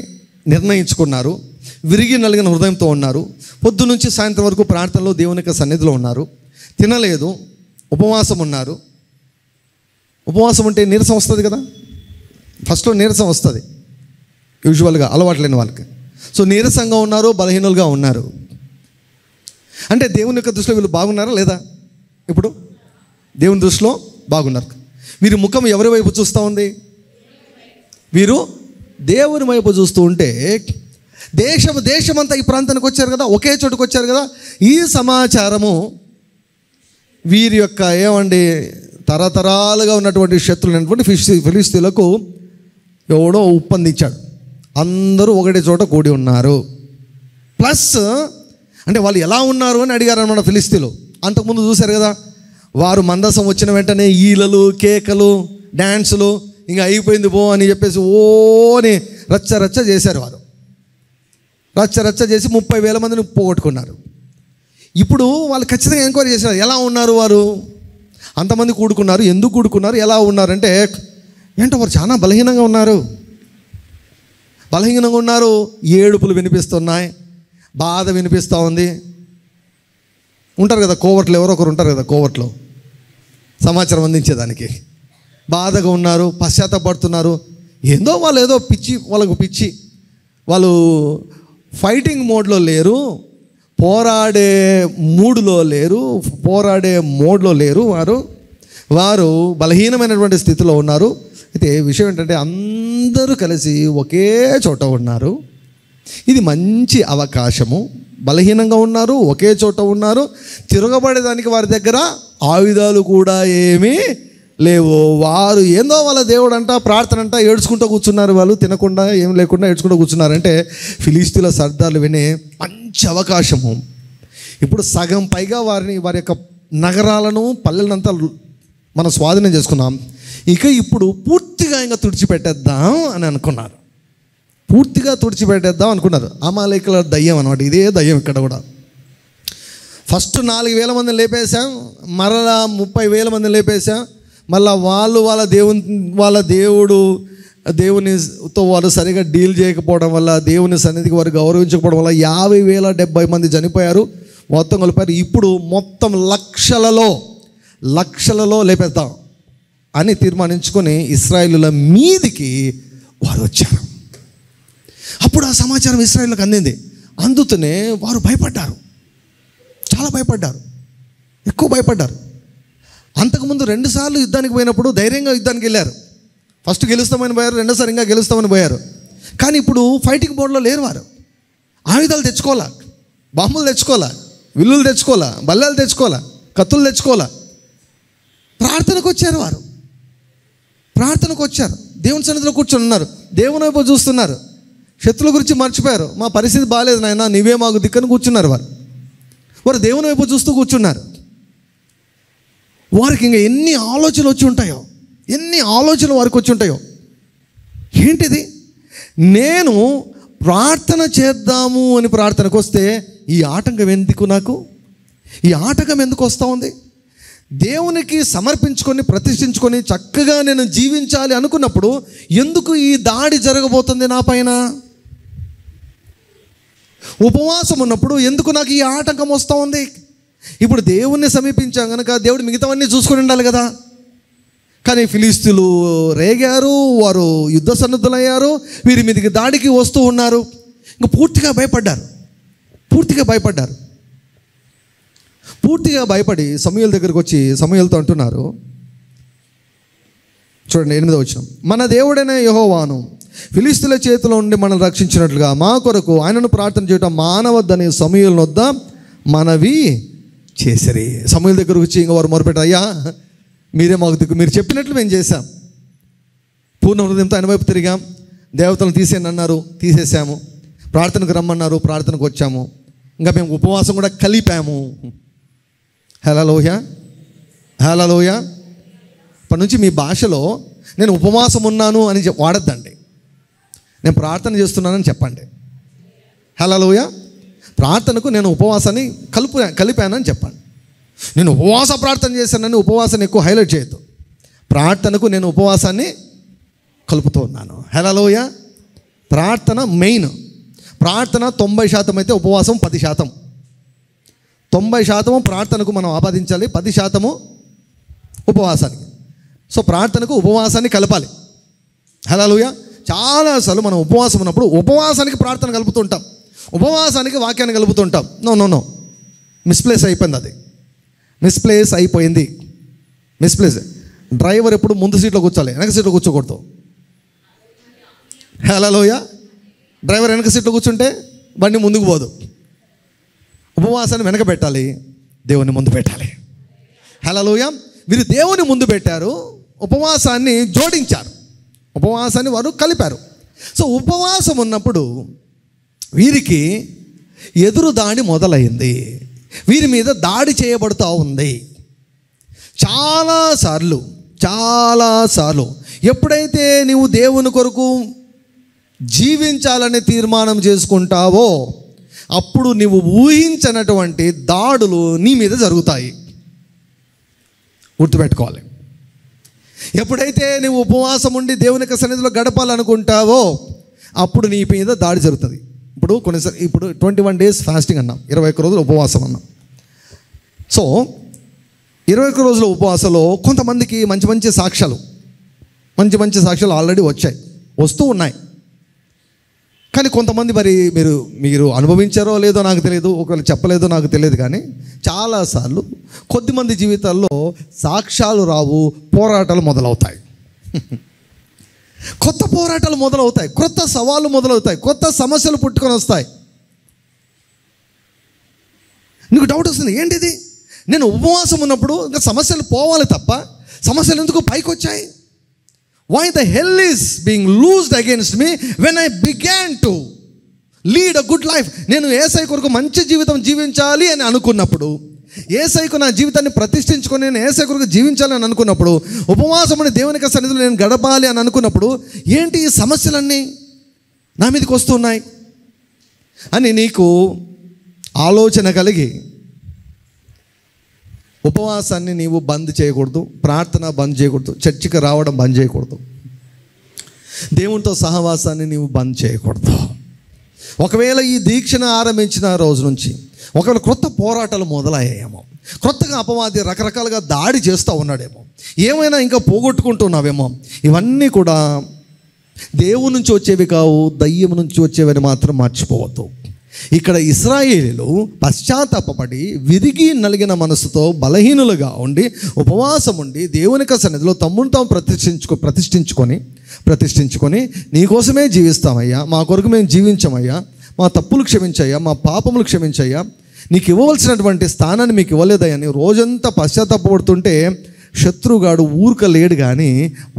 నిర్ణయించుకున్నారు. విరిగి నలిగిన హృదయంతో ఉన్నారు. పొద్దు నుంచి సాయంత్రం వరకు ప్రార్థనలో దేవుని యొక్క సన్నిధిలో ఉన్నారు. తినలేదు, ఉపవాసం ఉన్నారు. ఉపవాసం ఉంటే నీరసం వస్తుంది కదా. ఫస్ట్లో నీరసం వస్తుంది యూజువల్గా అలవాటు లేని వాళ్ళకి. సో నీరసంగా ఉన్నారు, బలహీనులుగా ఉన్నారు. అంటే దేవుని యొక్క దృష్టిలో వీళ్ళు బాగున్నారా లేదా? ఇప్పుడు దేవుని దృష్టిలో బాగున్నారు. వీరి ముఖం ఎవరి వైపు చూస్తూ ఉంది? వీరు దేవుని వైపు చూస్తూ ఉంటే దేశమంతా ఈ ప్రాంతానికి వచ్చారు కదా, ఒకే చోటుకు వచ్చారు కదా. ఈ సమాచారము వీరి యొక్క ఏమండి తరతరాలుగా ఉన్నటువంటి శత్రులైనటువంటి ఫిలిష్తీయులకు ఎవడో ఒప్పందించాడు. అందరూ ఒకటే చోట కూడి ఉన్నారు. ప్లస్ అంటే వాళ్ళు ఎలా ఉన్నారు అని అడిగారు అన్నమాట ఫిలిష్తీయులు. అంతకుముందు చూశారు కదా, వారు మందసం వచ్చిన వెంటనే ఈలలు, కేకలు, డ్యాన్సులు, ఇంకా అయిపోయింది పో అని చెప్పేసి ఓని రచ్చ చేశారు. వారు రచ్చ చేసి 30,000 మందిని పోగొట్టుకున్నారు. ఇప్పుడు వాళ్ళు ఖచ్చితంగా ఎంక్వైరీ చేశారు, ఎలా ఉన్నారు వారు, అంతమంది కూడుకున్నారు, ఎందుకు కూడుకున్నారు, ఎలా ఉన్నారంటే ఏంటో వారు చాలా బలహీనంగా ఉన్నారు. ఏడుపులు వినిపిస్తున్నాయి, బాధ వినిపిస్తూ ఉంది. ఉంటారు కదా కోవర్ట్లు, ఎవరో ఒకరు ఉంటారు కదా కోవర్ట్లో సమాచారం అందించేదానికి. బాధగా ఉన్నారు, పశ్చాత్తాపడుతున్నారు. ఏందో వాళ్ళు ఏదో వాళ్ళకు పిచ్చి. వాళ్ళు ఫైటింగ్ మోడ్లో లేరు, పోరాడే మూడ్లో లేరు, పోరాడే మోడ్లో లేరు. వారు బలహీనమైనటువంటి స్థితిలో ఉన్నారు. అయితే విషయం ఏంటంటే అందరూ కలిసి ఒకే చోట ఉన్నారు. ఇది మంచి అవకాశము. బలహీనంగా ఉన్నారు, ఒకే చోట ఉన్నారు. తిరగబడేదానికి వారి దగ్గర ఆయుధాలు కూడా ఏమీ లేవు. వారు ఏందో వాళ్ళ దేవుడు అంట, ప్రార్థన అంట, ఏడ్చుకుంటూ కూర్చున్నారు. వాళ్ళు తినకుండా ఏం లేకుండా ఏడ్చుకుంటూ కూర్చున్నారంటే ఫిలిష్తీయుల సర్దార్లు వినే మంచి అవకాశము. ఇప్పుడు సగం పైగా వారి యొక్క నగరాలను, పల్లెలనంతా మనం స్వాధీనం చేసుకున్నాం. ఇప్పుడు పూర్తిగా ఇంకా తుడిచిపెట్టేద్దాం అని అనుకున్నారు. పూర్తిగా తుడిచిపెట్టేద్దాం అనుకున్నారు. అమాలేకుల దయ్యం అనమాట. ఇదే దయ్యం ఇక్కడ కూడా. ఫస్ట్ 4,000 మందిని లేపేశాం, మరలా 30,000 మందిని లేపేశాం. మళ్ళీ వాళ్ళ దేవునితో వారు సరిగా డీల్ చేయకపోవడం వల్ల, దేవుని సన్నిధికి వారు గౌరవించకపోవడం వల్ల 50,070 మంది చనిపోయారు. మొత్తం కలిపారు. ఇప్పుడు మొత్తం లక్షలలో లేపేద్దాం అని తీర్మానించుకొని ఇశ్రాయేలుల మీదికి వారు వచ్చారు. అప్పుడు ఆ సమాచారం ఇశ్రాయేలులకు అందింది. అందుతూనే వారు భయపడ్డారు, చాలా భయపడ్డారు, ఎక్కువ భయపడ్డారు. అంతకుముందు 2 సార్లు యుద్ధానికి పోయినప్పుడు ధైర్యంగా యుద్ధానికి వెళ్ళారు. ఫస్ట్ గెలుస్తామని పోయారు, రెండోసారి ఇంకా గెలుస్తామని పోయారు. కానీ ఇప్పుడు ఫైటింగ్ మోడ్లో లేరు వారు. ఆయుధాలు తెచ్చుకోవాలా, బాంబులు తెచ్చుకోవాలా, విల్లులు తెచ్చుకోవాలా, బల్లాలు తెచ్చుకోవాలా, కత్తులు తెచ్చుకోవాలా. ప్రార్థనకు వచ్చారు వారు, ప్రార్థనకు వచ్చారు. దేవుని సన్నిధిలో కూర్చొని ఉన్నారు, దేవుని వైపు చూస్తున్నారు. శత్రువుల గురించి మర్చిపోయారు. మా పరిస్థితి బాగాలేదు నాయన, నీవే మాకు దిక్కని కూర్చున్నారు వారు దేవుని వైపు చూస్తూ కూర్చున్నారు. వారికి ఇంకా ఎన్ని ఆలోచనలు వచ్చి ఉంటాయో, ఎన్ని ఆలోచనలు వారికి వచ్చి ఉంటాయో. ఏంటిది, నేను ప్రార్థన చేద్దాము అని ప్రార్థనకు వస్తే ఈ ఆటంకం ఎందుకు, నాకు ఈ ఆటంకం ఎందుకు వస్తూ ఉంది? దేవునికి సమర్పించుకొని ప్రతిష్ఠించుకొని చక్కగా నేను జీవించాలి అనుకున్నప్పుడు ఎందుకు ఈ దాడి జరగబోతుంది నా పైన? ఉపవాసం ఉన్నప్పుడు ఎందుకు నాకు ఈ ఆటంకం వస్తూ ఉంది? ఇప్పుడు దేవుణ్ణి సమీపించాం కనుక దేవుడు మిగతావన్నీ చూసుకొని ఉండాలి కదా. కానీ ఫిలిస్తీన్లు రేగారు, వారు యుద్ధ సన్నద్ధులయ్యారు, వీరి మీదకి దాడికి వస్తూ ఉన్నారు. ఇంకా పూర్తిగా భయపడి సమూయేలు దగ్గరికి వచ్చి సమూయేలుతో అంటున్నారు, చూడండి 8వ వచనం, మన దేవుడైన యెహోవాను ఫిలిస్తీన్ల చేతిలో నుండి మనల్ని రక్షించినట్లుగా మా కొరకు ఆయనను ప్రార్థన చేయటం మానవద్దని సమూయేలు వద్ద మనవి చేసిరి. సమూయేలు దగ్గరకు వచ్చి ఇంకా వారు మొరపెట్టారు, అయ్యా మీరే మాకు దిక్కు, మీరు చెప్పినట్లు మేము చేశాం, పూర్ణ హృదయంతో ఆయన వైపు తిరిగాం, దేవతలను తీసేయండి అన్నారు, తీసేసాము, ప్రార్థనకు రమ్మన్నారు, ప్రార్థనకు వచ్చాము, ఇంకా మేము ఉపవాసం కూడా కలిపాము. హల్లెలూయా. ఇప్పటి నుంచి మీ భాషలో నేను ఉపవాసం ఉన్నాను అని వాడద్దండి, నేను ప్రార్థన చేస్తున్నానని చెప్పండి. హల్లెలూయా. ప్రార్థనకు నేను ఉపవాసాన్ని కలిపానని చెప్పండి. నేను ఉపవాస ప్రార్థన చేశానని ఉపవాసాన్ని ఎక్కువ హైలైట్ చేయొద్దు. ప్రార్థనకు నేను ఉపవాసాన్ని కలుపుతూ ఉన్నాను. హల్లెలూయా. ప్రార్థన మెయిన్. ప్రార్థన 90% అయితే ఉపవాసం 10%. 90% ప్రార్థనకు మనం ఆపాదించాలి, 10% ఉపవాసానికి. సో ప్రార్థనకు ఉపవాసాన్ని కలపాలి. హల్లెలూయా. చాలాసార్లు మనం ఉపవాసం ఉన్నప్పుడు ఉపవాసానికి ప్రార్థన కలుపుతుంటాం, ఉపవాసానికి వాక్యాన్ని కలుపుతుంటాం. నో మిస్ప్లేస్ అయిపోయింది, అది మిస్ప్లేస్ అయిపోయింది. డ్రైవర్ ఎప్పుడు ముందు సీట్లో కూర్చోాలి, వెనక సీట్లో కూర్చోకూడదు. హల్లెలూయా. డ్రైవర్ వెనక సీట్లో కూర్చుంటే బండి ముందుకు పోదు. ఉపవాసాన్ని వెనక పెట్టాలి, దేవుని ముందు పెట్టాలి. హల్లెలూయా. వీరు దేవుని ముందు పెట్టారు, ఉపవాసాన్ని జోడించారు, ఉపవాసాన్ని వారు కలిపారు. సో ఉపవాసం ఉన్నప్పుడు వీరికి ఎదురు దాడి మొదలైంది, వీరి మీద దాడి చేయబడుతూ ఉంది. చాలాసార్లు ఎప్పుడైతే నీవు దేవుని కొరకు జీవించాలని తీర్మానం చేసుకుంటావో అప్పుడు నీవు ఊహించనటువంటి దాడులు నీ మీద జరుగుతాయి. గుర్తుపెట్టుకోవాలి. ఎప్పుడైతే నువ్వు ఉపవాసం ఉండి దేవుని సన్నిధిలో గడపాలనుకుంటావో అప్పుడు నీ మీద దాడి జరుగుతుంది. ఇప్పుడు 21 days ఫాస్టింగ్ అన్నాం, 21 రోజులు ఉపవాసం అన్నాం. సో 21 రోజుల ఉపవాసంలో కొంతమందికి మంచి సాక్ష్యాలు ఆల్రెడీ వస్తూ ఉన్నాయి. కానీ కొంతమంది మరి మీరు అనుభవించారో లేదో నాకు తెలియదు, ఒకవేళ చెప్పలేదో నాకు తెలియదు, కానీ చాలాసార్లు కొద్దిమంది జీవితాల్లో సాక్ష్యాలు రావు, పోరాటాలు మొదలవుతాయి. కొత్త పోరాటాలు మొదలవుతాయి, కొత్త సవాళ్ళు మొదలవుతాయి, కొత్త సమస్యలు పుట్టుకొని వస్తాయి. నీకు డౌట్ వస్తుంది, ఏంటిది, నేను ఉపవాసం ఉన్నప్పుడు ఇంకా సమస్యలు పోవాలి తప్ప సమస్యలు ఎందుకు పైకి వచ్చాయి? Why the hell is being loosed against me when I began to lead a good life? నేను యేసయ్య కొరకు మంచి జీవితం జీవించాలి అని అనుకున్నప్పుడు, యేసయ్యకు నా జీవితాన్ని ప్రతిష్ఠించుకొని నేను యేసయ్య కొరకు జీవించాలి అని అనుకున్నప్పుడు, ఉపవాసమని దేవుని సన్నిధిలో నేను గడపాలి అని అనుకున్నప్పుడు ఏంటి ఈ సమస్యలన్నీ నా మీదకి వస్తున్నాయి అని నీకు ఆలోచన కలిగి ఉపవాసాన్ని నీవు బంద్ చేయకూడదు, ప్రార్థన బంద్ చేయకూడదు, చర్చికి రావడం బంద్ చేయకూడదు, దేవునితో సహవాసాన్ని నీవు బంద్ చేయకూడదు. ఒకవేళ ఈ దీక్షను ఆరంభించిన రోజు నుంచి ఒకవేళ క్రొత్త పోరాటాలు మొదలయ్యాయేమో, క్రొత్తగా అపవాది రకరకాలుగా దాడి చేస్తూ ఉన్నాడేమో, ఏమైనా ఇంకా పోగొట్టుకుంటున్నావేమో. ఇవన్నీ కూడా దేవుని నుంచి వచ్చేవి కావు, దయ్యం నుంచి వచ్చేవని మాత్రం మర్చిపోవద్దు. ఇక్కడ ఇశ్రాయేలీలు పశ్చాత్తాపపడి విరిగి నలిగిన మనసుతో బలహీనులుగా ఉండి ఉపవాసం ఉండి దేవుని సన్నిధిలో తమ్మును తాము ప్రతిష్ఠించుకొని నీకోసమే జీవిస్తామయ్యా, మా కొరకు మేము జీవించమయ్యా, మా తప్పులు క్షమించయ్యా, మా పాపములు క్షమించయ్యా, నీకు ఇవ్వవలసినటువంటి స్థానాన్ని మీకు ఇవ్వలేదయ్యని రోజంతా పశ్చాత్తాపడుతుంటే శత్రుగాడు ఊరుక లేడు, కానీ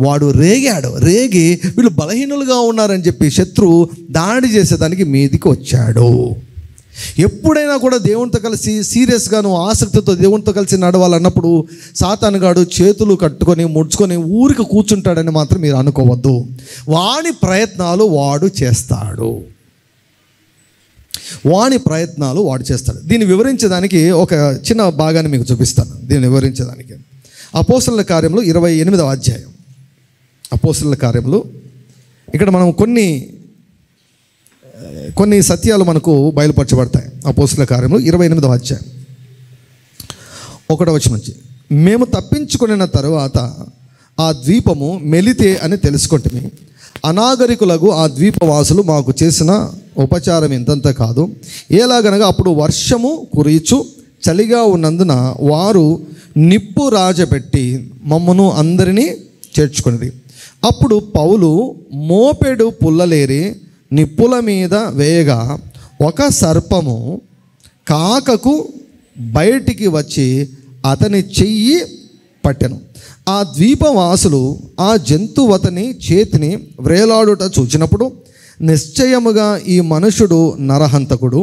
వాడు రేగి వీళ్ళు బలహీనులుగా ఉన్నారని చెప్పి శత్రువు దాడి చేసేదానికి మీదికి వచ్చాడు. ఎప్పుడైనా కూడా దేవునితో కలిసి సీరియస్గాను ఆసక్తితో దేవునితో కలిసి నడవాలన్నప్పుడు సాతానుగాడు చేతులు కట్టుకొని ముడుచుకొని ఊరికి కూర్చుంటాడని మాత్రం మీరు అనుకోవద్దు. వాని ప్రయత్నాలు వాడు చేస్తాడు. దీన్ని వివరించడానికి ఒక చిన్న భాగాన్ని మీకు చూపిస్తాను. దీన్ని వివరించడానికి అపోస్తలుల కార్యములు 28వ అధ్యాయం. అపోస్తలుల కార్యములు ఇక్కడ మనం కొన్ని సత్యాలు మనకు బయలుపరచబడతాయి. అపోస్తలుల కార్యములు 28వ అధ్యాయం 1వ వచనం నుంచి, మేము తప్పించుకున్న తరువాత ఆ ద్వీపము మెలితే అని తెలుసుకుంటుమి. అనాగరికులకు ఆ ద్వీపవాసులు మాకు చేసిన ఉపచారం ఇంతంత కాదు. ఎలాగనగా అప్పుడు వర్షము కురీచు చలిగా ఉన్నందున వారు నిప్పు రాజపెట్టి మమ్మను అందరినీ చేర్చుకున్నది. అప్పుడు పౌలు మోపెడు పుల్లలేరి నిప్పుల మీద వేయగా ఒక సర్పము కాకకు బయటికి వచ్చి అతని చెయ్యి పట్టెను. ఆ ద్వీపవాసులు ఆ జంతువతని చేతిని వ్రేలాడుట చూచినప్పుడు నిశ్చయముగా ఈ మనుషుడు నరహంతకుడు,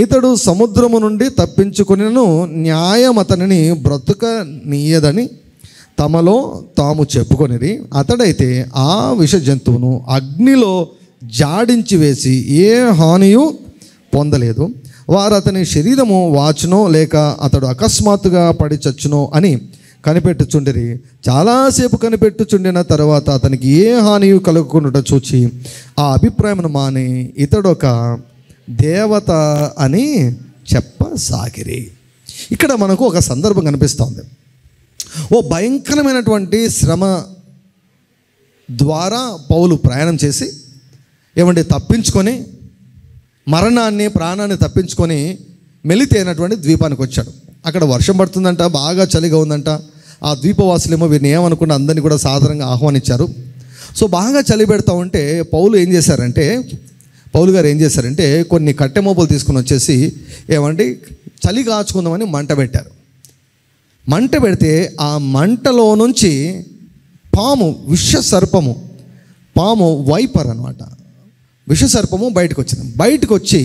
ఇతడు సముద్రము నుండి తప్పించుకొనిను న్యాయం అతనిని బ్రతుకనీయదని తమలో తాము చెప్పుకొనిరి. అతడైతే ఆ విష జంతువును అగ్నిలో జాడించి వేసి ఏ హానియు పొందలేదు. వారు అతని శరీరము వాచునో లేక అతడు అకస్మాత్తుగా పడి చచ్చునో అని కనిపెట్టుచుండిరి. చాలాసేపు కనిపెట్టుచుండిన తర్వాత అతనికి ఏ హానియు కలుగకుండా చూచి ఆ అభిప్రాయమును మాని ఇతడొక దేవత అని చెప్పసాగిరి. ఇక్కడ మనకు ఒక సందర్భం కనిపిస్తుంది. ఓ భయంకరమైనటువంటి శ్రమ ద్వారా పౌలు ప్రయాణం చేసి తప్పించుకొని ప్రాణాన్ని తప్పించుకొని మెలితే అయినటువంటి ద్వీపానికి వచ్చాడు. అక్కడ వర్షం పడుతుందంట, బాగా చలిగా ఉందంట. ఆ ద్వీపవాసులేమో వీరిని ఏమనుకున్న అందరినీ కూడా సాధారణంగా ఆహ్వానించారు. సో బాగా చలి పెడతా ఉంటే పౌలు గారు ఏం చేశారంటే కొన్ని కట్టె మోపులు తీసుకుని వచ్చేసి చలి కాచుకుందామని మంట పెట్టారు. మంట పెడితే ఆ మంటలో నుంచి పాము వైపర్ అనమాట, విషసర్పము బయటకు వచ్చింది. బయటకు వచ్చి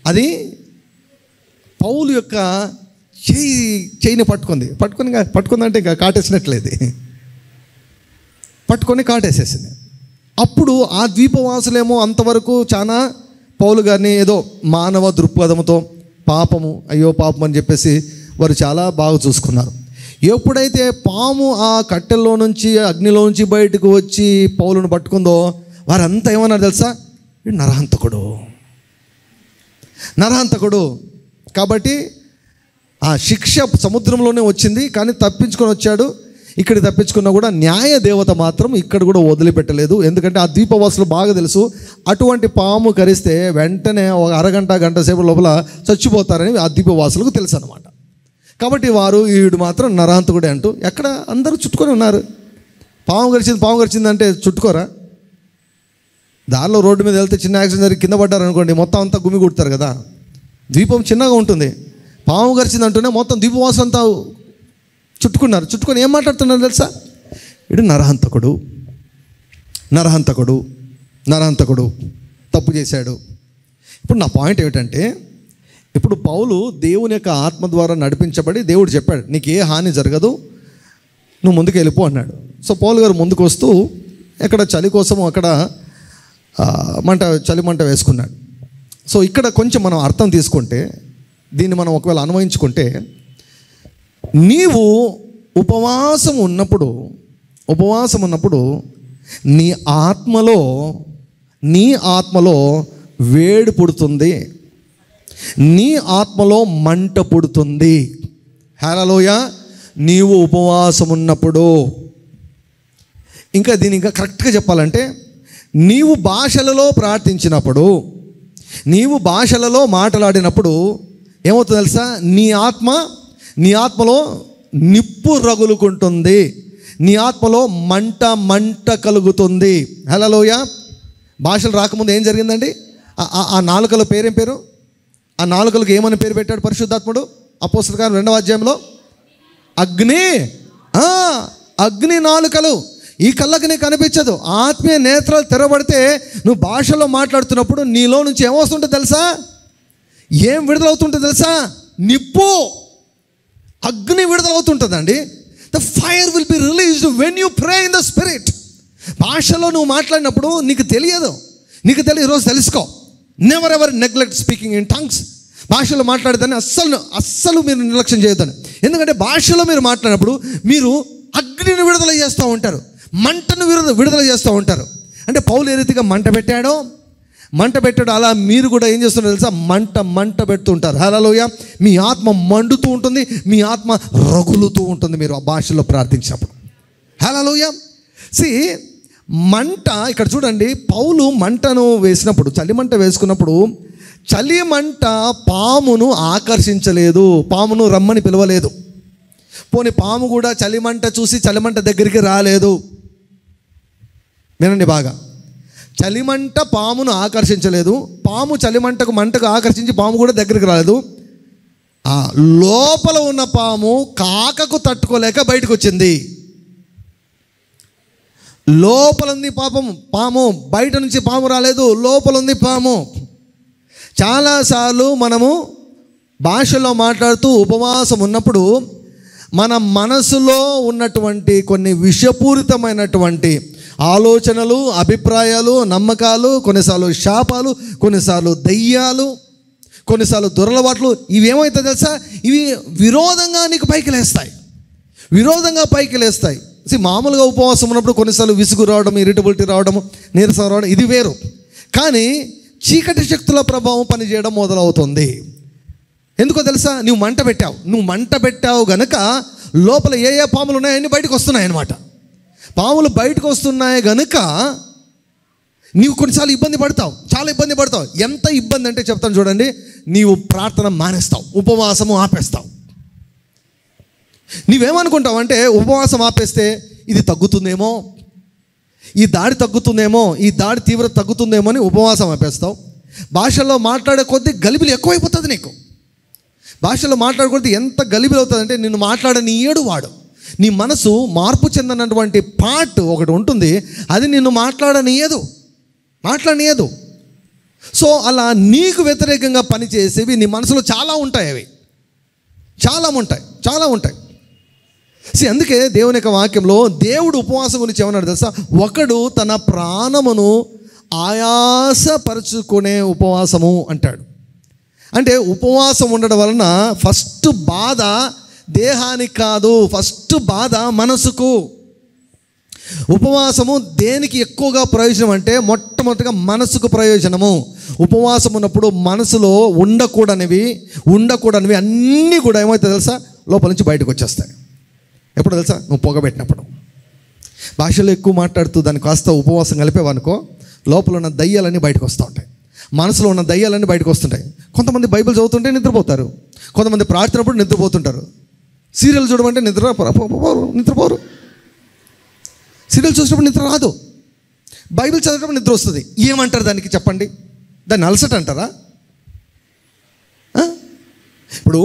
అది పౌలు యొక్క చేయిని పట్టుకుందంటే ఇంకా కాటేసినట్లేదు, పట్టుకొని కాటేసేసింది. అప్పుడు ఆ ద్వీపవాసులేమో అంతవరకు చాలా పౌలు గారిని ఏదో మానవ దృక్పథంతో అయ్యో పాపం అని చెప్పేసి వారు చాలా బాగా చూసుకున్నారు. ఎప్పుడైతే పాము ఆ కట్టెల్లో నుంచి అగ్నిలో నుంచి బయటకు వచ్చి పౌలును పట్టుకుందో వారంతా ఏమన్నారు తెలుసా? నరహంతకుడు. కాబట్టి ఆ శిక్ష సముద్రంలోనే వచ్చింది, కానీ తప్పించుకొని వచ్చాడు. ఇక్కడ తప్పించుకున్నా కూడా న్యాయ దేవత మాత్రం ఇక్కడ కూడా వదిలిపెట్టలేదు. ఎందుకంటే ఆ ద్వీపవాసులు బాగా తెలుసు, అటువంటి పాము కరిస్తే వెంటనే ఒక గంట సేపు లోపల చచ్చిపోతారని ఆ ద్వీపవాసులకు తెలుసు అనమాట. కాబట్టి వారు వీడు మాత్రం నరహంతకుడే అంటూ ఎక్కడ అందరూ చుట్టుకొని ఉన్నారు. పాము కరిచిందంటే చుట్టుకోరా? దారిలో రోడ్డు మీద వెళ్తే చిన్న యాక్సిడెంట్ జరిగి కింద పడ్డారనుకోండి, మొత్తం అంతా గుమి కుడతారు కదా. ద్వీపం చిన్నగా ఉంటుంది, పాము కరిచిందంటూనే మొత్తం ద్వీపవాసులు అంతా చుట్టుకొని ఏం మాట్లాడుతున్నారు తెలుసా? వీడు నరహంతకుడు తప్పు చేశాడు. ఇప్పుడు నా పాయింట్ ఏమిటంటే, ఇప్పుడు పౌలు దేవుని యొక్క ఆత్మ ద్వారా నడిపించబడి దేవుడు చెప్పాడు నీకు ఏ హాని జరగదు, నువ్వు ముందుకు వెళ్ళిపో అన్నాడు. సో పౌలు గారు ముందుకు వస్తూ ఎక్కడ చలి కోసం అక్కడ చలి మంట వేసుకున్నాడు. సో ఇక్కడ కొంచెం మనం అర్థం తీసుకుంటే, దీన్ని మనం ఒకవేళ అన్వయించుకుంటే, నీవు ఉపవాసం ఉన్నప్పుడు నీ ఆత్మలో వేడి పుడుతుంది. నీ ఆత్మలో మంట పుడుతుంది. హల్లెలూయా. నీవు ఉపవాసం ఉన్నప్పుడు. ఇంకా దీని ఇంకా కరెక్ట్గా చెప్పాలంటే, నీవు భాషలలో ప్రార్థించినప్పుడు, నీవు భాషలలో మాట్లాడినప్పుడు ఏమవుతుంది తెలుసా? నీ ఆత్మలో నిప్పు రగులుకుంటుంది, నీ ఆత్మలో మంట కలుగుతుంది. హల్లెలూయా. భాషలు రాకముందు ఏం జరిగిందండి? ఆ నాలుకల పేరేం పేరు? ఆ నాలుకలకు ఏమని పేరు పెట్టాడు పరిశుద్ధాత్ముడు? అపోస్తలుల కార్యం 2వ అధ్యాయంలో అగ్ని నాలుకలు. ఈ కళ్ళకి నీకు కనిపించదు, ఆత్మీయ నేత్రాలు తెరబడితే నువ్వు భాషలో మాట్లాడుతున్నప్పుడు నీలో నుంచి ఏమొస్తుంటుంది తెలుసా? ఏం విడుదలవుతుంటుంది తెలుసా? నిప్పు, అగ్ని విడుదలవుతుంటుందండి. The fire will be released when you pray in the spirit. భాషలో నువ్వు మాట్లాడినప్పుడు నీకు తెలియదు. ఈరోజు తెలుసుకో. Never ever neglect speaking in tongues. భాషలో మాట్లాడేదాన్ని అస్సలు మీరు నిర్లక్ష్యం చేయొద్దని. ఎందుకంటే భాషలో మీరు మాట్లాడినప్పుడు మీరు అగ్నిని విడుదల చేస్తూ ఉంటారు, మంటను విడుదల చేస్తూ ఉంటారు. అంటే పౌలు ఏ రీతిగా మంట పెట్టాడో అలా మీరు కూడా ఏం చేస్తున్నారు తెలుసా? మంట పెడుతుంటారు. హల్లెలూయా. మీ ఆత్మ మండుతూ ఉంటుంది, మీ ఆత్మ రగులుతూ ఉంటుంది మీరు ఆ భాషలో ప్రార్థించినప్పుడు. హల్లెలూయా. మంట ఇక్కడ చూడండి, పౌలు మంటను వేసినప్పుడు, చలిమంట వేసుకున్నప్పుడు, చలిమంట పామును ఆకర్షించలేదు, పామును రమ్మని పిలవలేదు. పోనీ పాము కూడా చలిమంట చూసి చలిమంట దగ్గరికి రాలేదు. వినండి బాగా, చలిమంట పామును ఆకర్షించలేదు, పాము మంటకు ఆకర్షించి పాము కూడా దగ్గరికి రాలేదు. లోపల ఉన్న పాము కాకకు తట్టుకోలేక బయటకు వచ్చింది. లోపల ఉంది పాము, బయట నుంచి పాము రాలేదు, లోపల ఉంది పాము. చాలాసార్లు మనము భాషలో మాట్లాడుతూ ఉపవాసం ఉన్నప్పుడు మన మనసులో ఉన్నటువంటి కొన్ని విషపూరితమైనటువంటి ఆలోచనలు, అభిప్రాయాలు, నమ్మకాలు, కొన్నిసార్లు శాపాలు, కొన్నిసార్లు దయ్యాలు, కొన్నిసార్లు దురలవాట్లు, ఇవేమైతే తెలుసా? ఇవి విరోధంగా నీకు పైకి లేస్తాయి. మామూలుగా ఉపవాసం ఉన్నప్పుడు కొన్నిసార్లు విసుగు రావడం, ఇరిటబిలిటీ రావడం, నీరసం రావడం, ఇది వేరు. కానీ చీకటి శక్తుల ప్రభావం పనిచేయడం మొదలవుతుంది. ఎందుకో తెలుసా? నువ్వు మంట పెట్టావు గనుక లోపల ఏ పాములు ఉన్నాయని బయటకు వస్తున్నాయి అన్నమాట. పాములు బయటకు వస్తున్నాయి గనుక నీవు కొన్నిసార్లు చాలా ఇబ్బంది పడతావు. ఎంత ఇబ్బంది అంటే చెప్తాను చూడండి, నీవు ప్రార్థన మానేస్తావు, ఉపవాసము ఆపేస్తావు. నీవేమనుకుంటావు అంటే ఉపవాసం ఆపేస్తే ఇది తగ్గుతుందేమో, ఈ దాడి తగ్గుతుందేమో, ఈ దాడి తీవ్రత తగ్గుతుందేమో అని ఉపవాసం ఆపేస్తావు. భాషల్లో మాట్లాడే కొద్దీ గలిబిలి ఎక్కువైపోతుంది నీకు. భాషలో మాట్లాడకూడదు. ఎంత గలిబిలి అవుతుందంటే నిన్ను మాట్లాడనీయడు వాడు. నీ మనసు మార్పు చెందినటువంటి పార్ట్ ఒకటి ఉంటుంది, అది నిన్ను మాట్లాడనీయదు. సో అలా నీకు వ్యతిరేకంగా పనిచేసేవి నీ మనసులో చాలా ఉంటాయి. అవి చాలా ఉంటాయి. అందుకే దేవుని యొక్క వాక్యంలో దేవుడు ఉపవాసం గురించి ఏమన్నాడు తెలుసా? ఒకడు తన ప్రాణమును ఆయాసపరుచుకునే ఉపవాసము అంటాడు. అంటే ఉపవాసం ఉండడం వలన ఫస్ట్ బాధ దేహానికి కాదు, ఫస్ట్ బాధ మనసుకు. ఉపవాసము దేనికి ఎక్కువగా ప్రయోజనం అంటే మొట్టమొదటిగా మనసుకు ప్రయోజనము. ఉపవాసం ఉన్నప్పుడు మనసులో ఉండకూడనివి అన్నీ కూడా ఏమైతే తెలుసా? లోపల నుంచి బయటకు వచ్చేస్తాయి. ఎప్పుడు తెలుసా? నువ్వు పొగబెట్టినప్పుడు. భాషలో ఎక్కువ మాట్లాడుతూ దాన్ని కాస్త ఉపవాసం కలిపేవనుకో, లోపల ఉన్న దయ్యాలన్నీ బయటకు వస్తూ ఉంటాయి, మనసులో ఉన్న దయ్యాలన్నీ బయటకు వస్తుంటాయి. కొంతమంది బైబిల్ చదువుతుంటే నిద్రపోతారు, కొంతమంది ప్రార్థనప్పుడు నిద్రపోతుంటారు. సీరియల్ చూడమంటే నిద్రపోరు. సీరియల్ చూసినప్పుడు నిద్ర రాదు, బైబిల్ చదివేటప్పుడు నిద్ర వస్తుంది. ఏమంటారు దానికి చెప్పండి? దాన్ని అలసట అంటారా? ఇప్పుడు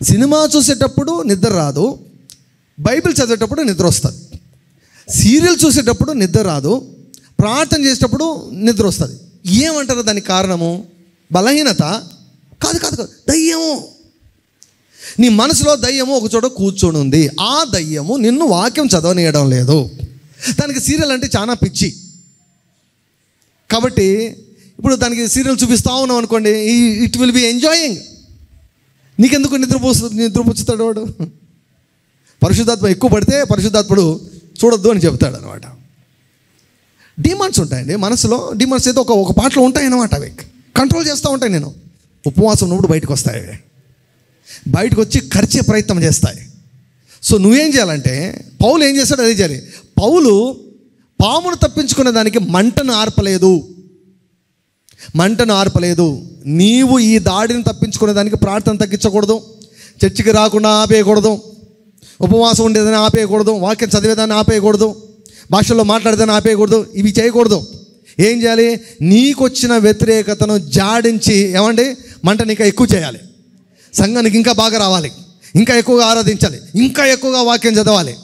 సినిమా చూసేటప్పుడు నిద్ర రాదు, బైబిల్ చదివేటప్పుడు నిద్ర వస్తుంది. సీరియల్ చూసేటప్పుడు నిద్ర రాదు, ప్రార్థన చేసేటప్పుడు నిద్ర వస్తుంది. ఏమంటారు దానికి కారణము? బలహీనత కాదు, దయ్యము. నీ మనసులో దయ్యము ఒక చోట కూర్చొని ఉంది. ఆ దయ్యము నిన్ను వాక్యం చదవనీయడం లేదు. దానికి సీరియల్ అంటే చాలా పిచ్చి. కాబట్టి ఇప్పుడు దానికి సీరియల్ చూపిస్తా ఉన్నాం అనుకోండి, ఇట్ విల్ బి ఎంజాయింగ్. నీకెందుకు నిద్రపుచ్చుతాడు వాడు? పరిశుద్ధాత్మ ఎక్కువ పడితే పరిశుద్ధాత్ముడు చూడొద్దు అని చెప్తాడు అనమాట. డిమాండ్స్ ఉంటాయండి మనసులో. డిమాండ్స్ అయితే ఒక పాటలో ఉంటాయి అన్నమాట. అవి కంట్రోల్ చేస్తూ ఉంటాయి. నేను ఉపవాసం ఉన్నప్పుడు బయటకు వస్తాయి. బయటకు వచ్చి ఖర్చే ప్రయత్నం చేస్తాయి. సో నువ్వేం చేయాలంటే, పౌలు ఏం చేస్తాడు అదే చేయాలి. పౌలు పామును తప్పించుకునే దానికి మంటను ఆర్పలేదు. నీవు ఈ దాడిని తప్పించుకునే దానికి ప్రార్థన తగ్గించకూడదు, చర్చికి రాకుండా ఆపేయకూడదు, ఉపవాసం ఉండేదాన్ని ఆపేయకూడదు, వాక్యం చదివేదాన్ని ఆపేయకూడదు, భాషల్లో మాట్లాడేదాన్ని ఆపేయకూడదు. ఇవి చేయకూడదు. ఏం చేయాలి? నీకొచ్చిన వ్యతిరేకతను జాడించి మంటని ఇంకా ఎక్కువ చేయాలి. సంఘానికి ఇంకా బాగా రావాలి, ఇంకా ఎక్కువగా ఆరాధించాలి, ఇంకా ఎక్కువగా వాక్యం చదవాలి,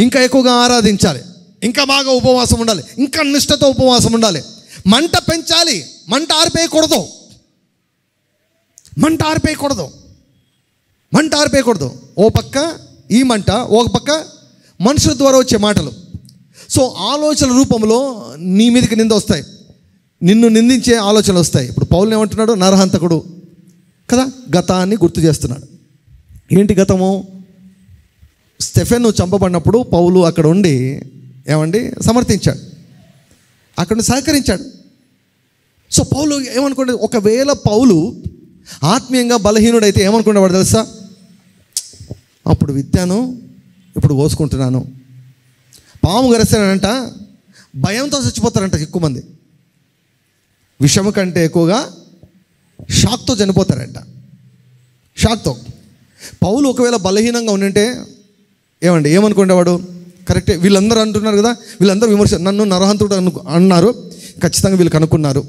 ఇంకా ఎక్కువగా ఆరాధించాలి, ఇంకా బాగా ఉపవాసం ఉండాలి, ఇంకా నిష్ఠతో ఉపవాసం ఉండాలి. మంట పెంచాలి, మంట ఆరిపోయకూడదు. ఓ పక్క ఈ మంట, ఒక పక్క మనుషుల ద్వారా వచ్చే మాటలు. సో ఆలోచన రూపంలో నీ మీదకి నింద వస్తాయి, నిన్ను నిందించే ఆలోచనలు వస్తాయి. ఇప్పుడు పౌలు ఏమంటున్నాడు? నరహంతకుడు కదా, గతాన్ని గుర్తు చేస్తున్నాడు. ఏంటి గతము? స్టెఫెను చంపబడినప్పుడు పౌలు అక్కడ ఉండి సమర్థించాడు, అక్కడ సహకరించాడు. సో పౌలు ఏమనుకుంటే, ఒకవేళ పౌలు ఆత్మీయంగా బలహీనుడైతే ఏమనుకునేవాడు తెలుసా? అప్పుడు విత్తాను, ఇప్పుడు కోసుకుంటున్నాను. పాము గరిస్తానంట, భయంతో చచ్చిపోతారంట ఎక్కువ మంది. విషము కంటే ఎక్కువగా షాక్తో చనిపోతారంట, షాక్తో. పౌలు ఒకవేళ బలహీనంగా ఉండింటే ఏమనుకునేవాడు? కరెక్టే, వీళ్ళందరూ అంటున్నారు కదా, వీళ్ళందరూ నన్ను నరహంతుడు అన్నారు, ఖచ్చితంగా వీళ్ళు కనుక్కున్నారు,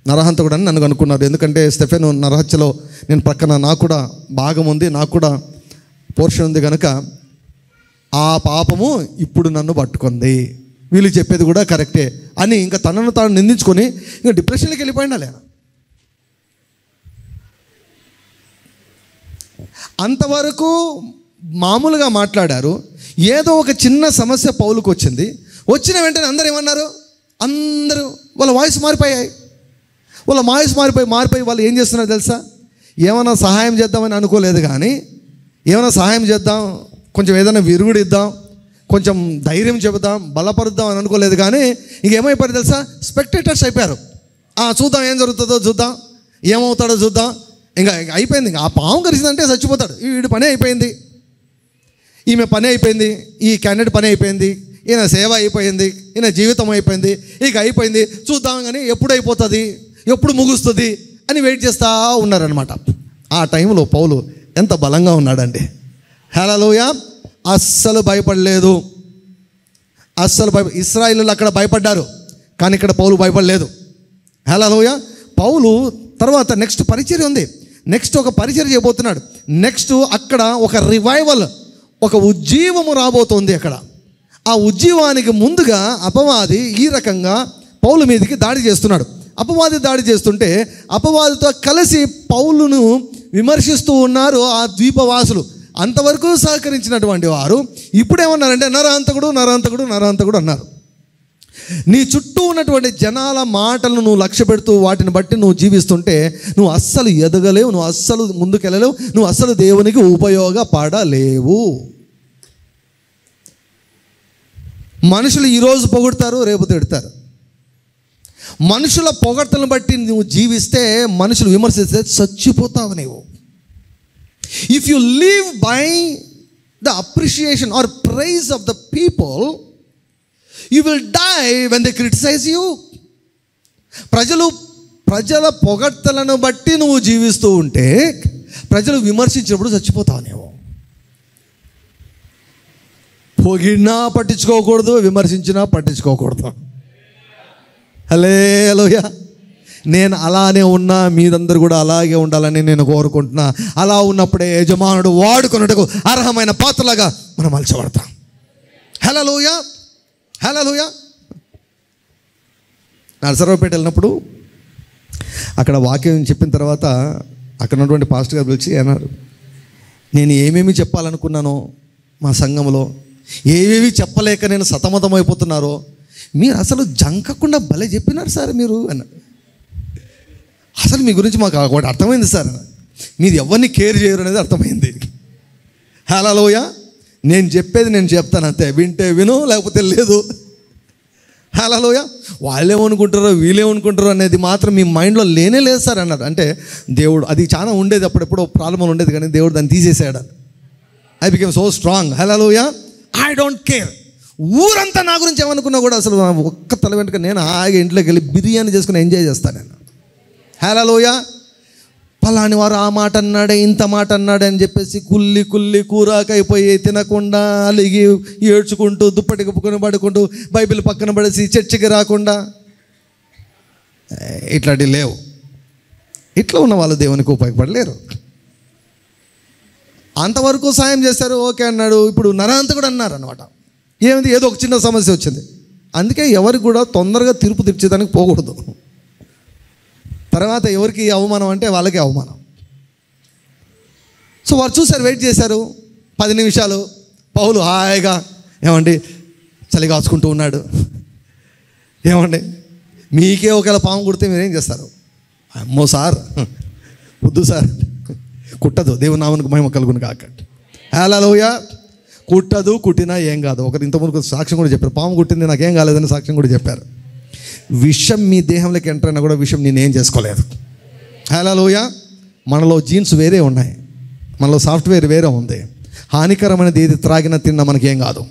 నరహంతకుడు అని నన్ను కనుక్కున్నారు. ఎందుకంటే స్టెఫెను నరహత్యలో నేను ప్రక్కన, నాకు కూడా భాగం ఉంది, నాకు కూడా పోర్షన్ ఉంది కనుక ఆ పాపము ఇప్పుడు నన్ను పట్టుకుంది, వీళ్ళు చెప్పేది కూడా కరెక్టే అని ఇంకా తనను తాను నిందించుకొని ఇంకా డిప్రెషన్కి వెళ్ళిపోయిండాలి. అంతవరకు మామూలుగా మాట్లాడారు. ఏదో ఒక చిన్న సమస్య పౌలుకు వచ్చిన వెంటనే అందరూ ఏమన్నారు? అందరూ వాళ్ళ వాయిస్ మారిపోయి వాళ్ళు ఏం చేస్తున్నారు తెలుసా? ఏమైనా సహాయం చేద్దామని అనుకోలేదు, కానీ ఏమైనా సహాయం చేద్దాం, కొంచెం ఏదైనా విరుగుడు ఇద్దాం, కొంచెం ధైర్యం చెబుదాం, బలపరుద్దాం అని అనుకోలేదు, కానీ ఇంకేమైపోయారు తెలుసా? స్పెక్టేటర్స్ అయిపోయారు. చూద్దాం ఏం జరుగుతుందో, చూద్దాం ఏమవుతాడో చూద్దాం. ఇంకా అయిపోయింది. ఆ పాము కరిచిందంటే చచ్చిపోతాడు, వీడి పని అయిపోయింది, ఈమె పని అయిపోయింది, ఈ క్యాండిడేట్ పని అయిపోయింది, ఈయన సేవ అయిపోయింది, ఈయన జీవితం అయిపోయింది, ఇక అయిపోయింది, చూద్దాం కానీ ఎప్పుడు అయిపోతుంది, ఎప్పుడు ముగుస్తుంది అని వెయిట్ చేస్తూ ఉన్నారనమాట. ఆ టైంలో పౌలు ఎంత బలంగా ఉన్నాడండి. హల్లెలూయా. అస్సలు భయపడలేదు, ఇశ్రాయేలీయులు అక్కడ భయపడ్డారు, కానీ ఇక్కడ పౌలు భయపడలేదు. హల్లెలూయా. పౌలు తర్వాత నెక్స్ట్ పరిచర్య ఉంది, నెక్స్ట్ ఒక పరిచర్య చేయబోతున్నాడు. నెక్స్ట్ అక్కడ ఒక రివైవల్, ఒక ఉజ్జీవము రాబోతోంది. అక్కడ ఆ ఉజ్జీవానికి ముందుగా అపవాది ఈ రకంగా పౌలు మీదకి దాడి చేస్తున్నాడు. అపవాది దాడి చేస్తుంటే అపవాదితో కలిసి పౌలును విమర్శిస్తూ ఉన్నారు ఆ ద్వీపవాసులు. అంతవరకు సహకరించినటువంటి వారు ఇప్పుడేమన్నారంటే నరహంతకుడు అన్నారు. నీ చుట్టూ ఉన్నటువంటి జనాల మాటలను నువ్వు లక్ష్య పెడుతూ వాటిని బట్టి నువ్వు జీవిస్తుంటే నువ్వు అస్సలు ఎదగలేవు, నువ్వు అస్సలు ముందుకెళ్ళలేవు, నువ్వు అస్సలు దేవునికి ఉపయోగపడలేవు. మనుషులు ఈరోజు పొగుడతారు, రేపు తిడతారు. మనుషుల పొగడ్తలను బట్టి నువ్వు జీవిస్తే, మనుషులు విమర్శిస్తే చచ్చిపోతావు నీవు. If you live by the appreciation or praise of the people, you will die when they criticise you. ప్రజల పొగడ్తలను బట్టి నువ్వు జీవిస్తూ ఉంటే, ప్రజలు విమర్శించినప్పుడు చచ్చిపోతావు నీవు. పొగిడినా పట్టించుకోకూడదు, విమర్శించినా పట్టించుకోకూడదు. హల్లెలూయా. నేను అలానే ఉన్నా, మీరందరూ కూడా అలాగే ఉండాలని నేను కోరుకుంటున్నా. అలా ఉన్నప్పుడే యజమానుడు వాడుకున్నట్టుకు అర్హమైన పాత్రలాగా మనం మలచబడతాం. హల్లెలూయా. నరసరావుపేట వెళ్ళినప్పుడు అక్కడ వాక్యం చెప్పిన తర్వాత అక్కడ ఉన్నటువంటి పాస్టర్ గారు పిలిచి అన్నారు, నేను ఏమేమి చెప్పాలనుకున్నానో మా సంఘంలో, ఏవేవి చెప్పలేక నేను సతమతం అయిపోతున్నారో, మీరు అసలు జంకకుండా భలే చెప్పినారు సార్ మీరు అన్నారు. అసలు మీ గురించి మాకు ఒకటి అర్థమైంది సార్, మీరు ఎవరిని కేర్ చేయరు అనేది అర్థమైంది. హల్లెలూయా. నేను చెప్పేది నేను చెప్తాను అంతే, వింటే విను, లేకపోతే లేదు. హల్లెలూయా. వాళ్ళేమనుకుంటారో వీళ్ళేమనుకుంటారో అనేది మాత్రం మీ మైండ్లో లేనే లేదు సార్ అన్నారు. అంటే దేవుడు, అది చాలా ఉండేది అప్పుడెప్పుడో ప్రాబ్లం ఉండేది, కానీ దేవుడు దాన్ని తీసేసాడు. I became so strong. Hallelujah. I don't care. ఊరంతా నా గురించి ఏమనుకున్నా కూడా అసలు ఒక్క తల వెంటనే నేను హాయిగా ఇంట్లోకి వెళ్ళి బిర్యానీ చేసుకుని ఎంజాయ్ చేస్తాను నేను. హల్లెలూయా. పలాని వారు ఆ మాట అన్నాడే, ఇంత మాట అన్నాడే అని చెప్పేసి కుల్లి కుల్లి కూరాకైపోయి తినకుండా అలిగి ఏడ్చుకుంటూ దుప్పటి కప్పుకొని పడుకుంటూ బైబిల్ పక్కన పడేసి చర్చికి రాకుండా ఇట్లాంటివి లేవు. ఇట్లా ఉన్న వాళ్ళు దేవునికి ఉపయోగపడలేరు. అంతవరకు సాయం చేశారు, ఓకే అన్నాడు. ఇప్పుడు నరహంతకుడు అన్నారు అనమాట. ఏమిటి, ఏదో ఒక చిన్న సమస్య వచ్చింది. అందుకే ఎవరికి కూడా తొందరగా తీర్పు తీర్చేదానికి పోకూడదు. తర్వాత ఎవరికి అవమానం అంటే వాళ్ళకే అవమానం. సో వారు చూశారు, వెయిట్ చేశారు 10 నిమిషాలు. పౌలు హాయిగా ఏమండి చలి కాచుకుంటూ ఉన్నాడు. ఏమండి మీకే ఒకవేళ పాము కుడితే మీరేం చేస్తారు? అమ్మో సార్, వద్దు సార్, కుట్టదు, దేవుని నామానికి మహిమ కలుగును కాక. హల్లెలూయా. కుట్టదు, కుట్టినా ఏం కాదు. ఒకరు ఇంతవరకు సాక్ష్యం కూడా చెప్పారు, పాము కుట్టింది నాకేం కాలేదని సాక్ష్యం కూడా చెప్పారు. విషం మీ దేహంలోకి ఎంటర్ అయినా కూడా విషం నేనేం చేసుకోలేదు. హల్లెలూయా. మనలో జీన్స్ వేరే ఉన్నాయి, మనలో సాఫ్ట్వేర్ వేరే ఉంది. హానికరమైనది ఏది త్రాగినా తిన్నా మనకేం కాదు.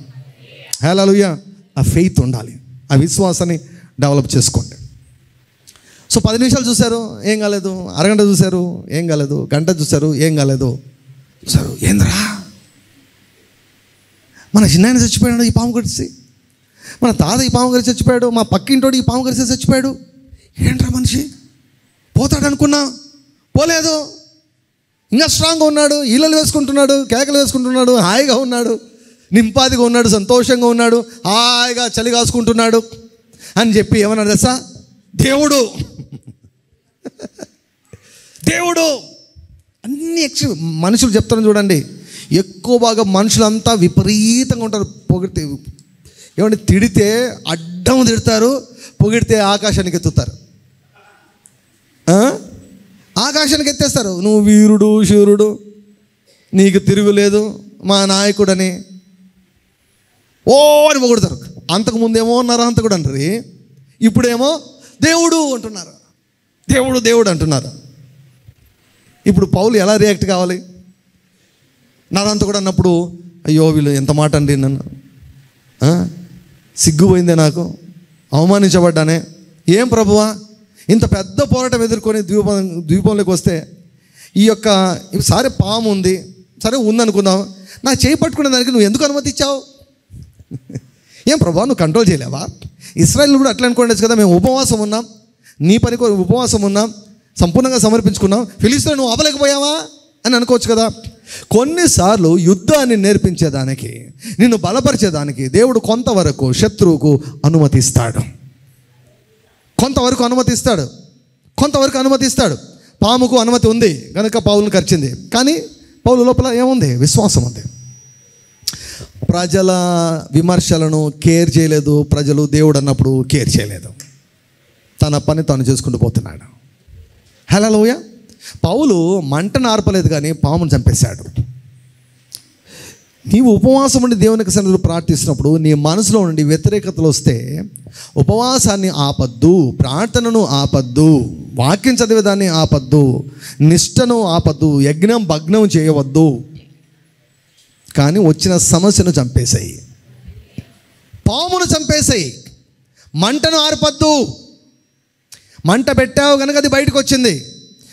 హల్లెలూయా. ఆ ఫెయిత్ ఉండాలి, ఆ విశ్వాసాన్ని డెవలప్ చేసుకోండి. సో 10 నిమిషాలు చూశారు, ఏం కాలేదు. అరగంట చూశారు, ఏం కాలేదు. గంట చూశారు, ఏం కాలేదు. చూశారు, ఏంద్రా మన చిన్నాయన చచ్చిపోయాడు ఈ పాము కరిసి, మన తాత ఈ పాము కరిసి చచ్చిపోయాడు, మా పక్కింటోడు ఈ పాము కరిసి చచ్చిపోయాడు. ఏంట్రా మనిషి పోతాడు అనుకున్నా, పోలేదు. ఇంకా స్ట్రాంగ్గా ఉన్నాడు, ఈలలు వేసుకుంటున్నాడు, కేకలు వేసుకుంటున్నాడు, హాయిగా ఉన్నాడు, నింపాదిగా ఉన్నాడు, సంతోషంగా ఉన్నాడు, హాయిగా చలి కాసుకుంటున్నాడు అని చెప్పి ఏమన్నాడు తెలుసా? దేవుడు దేవుడు అన్ని మనుషులు చెప్తాను చూడండి. ఎక్కువ బాగా మనుషులంతా విపరీతంగా ఉంటారు. పొగిడితే ఏమంటే తిడితే అడ్డం తిడతారు, పొగిడితే ఆకాశానికి ఎత్తుతారు. ఆకాశానికి ఎత్తేస్తారు. నువ్వు వీరుడు శూరుడు, నీకు తిరుగులేదు, మా నాయకుడని ఓ అని పొగుడతారు. అంతకుముందేమో నరహంతకుడు అంటారు, ఇప్పుడేమో దేవుడు అంటున్నారు. దేవుడు దేవుడు అంటున్నారు. ఇప్పుడు పౌలు ఎలా రియాక్ట్ కావాలి? నరహంతకుడు అన్నప్పుడు అయ్యో వీళ్ళు ఎంత మాట అండి, నన్ను సిగ్గుపోయిందే, నాకు అవమానించబడ్డానే. ఏం ప్రభువా, ఇంత పెద్ద పోరాటం ఎదుర్కొని ద్వీపంలోకి వస్తే ఈ యొక్క సరే పాము ఉంది, సరే ఉందనుకుందాం, నా చేయి పట్టుకునే దానికి నువ్వు ఎందుకు అనుమతి ఇచ్చావు? ఏం ప్రభువా నువ్వు కంట్రోల్ చేయలేవా? ఇశ్రాయేలు కూడా అట్లా అనుకోండి కదా, మేము ఉపవాసం ఉన్నాం, నీ పని ఉపవాసం ఉన్నాం, సంపూర్ణంగా సమర్పించుకున్నాం, ఫిలిష్తీయులను నువ్వు ఆపలేకపోయావా అని అనుకోవచ్చు కదా. కొన్నిసార్లు యుద్ధాన్ని నేర్పించేదానికి, నిన్ను బలపరిచేదానికి దేవుడు కొంతవరకు శత్రువుకు అనుమతిస్తాడు, కొంతవరకు అనుమతిస్తాడు. పాముకు అనుమతి ఉంది కనుక పౌలును కరిచింది, కానీ పౌలు లోపల ఏముంది? విశ్వాసం ఉంది. ప్రజల విమర్శలను కేర్ చేయలేదు. ప్రజలు దేవుడు అన్నప్పుడు కేర్ చేయలేదు. తన పని తాను చేసుకుంటూ పోతున్నాడు. హల్లెలూయా. పౌలు మంటను ఆర్పలేదు, కానీ పామును చంపేశాడు. నీవు ఉపవాసం ఉండి దేవునికి సన్నిధిలో ప్రార్థిస్తున్నప్పుడు నీ మనసులో నుండి వ్యతిరేకతలు వస్తే ఉపవాసాన్ని ఆపద్దు, ప్రార్థనను ఆపద్దు, వాక్యం చదివేదాన్ని ఆపద్దు, నిష్టను ఆపద్దు, యజ్ఞం భగ్నం చేయవద్దు. కానీ వచ్చిన సమస్యను చంపేశాయి, పామును చంపేశాయి. మంటను ఆర్పద్దు. మంట పెట్టావు కనుక అది బయటకు వచ్చింది.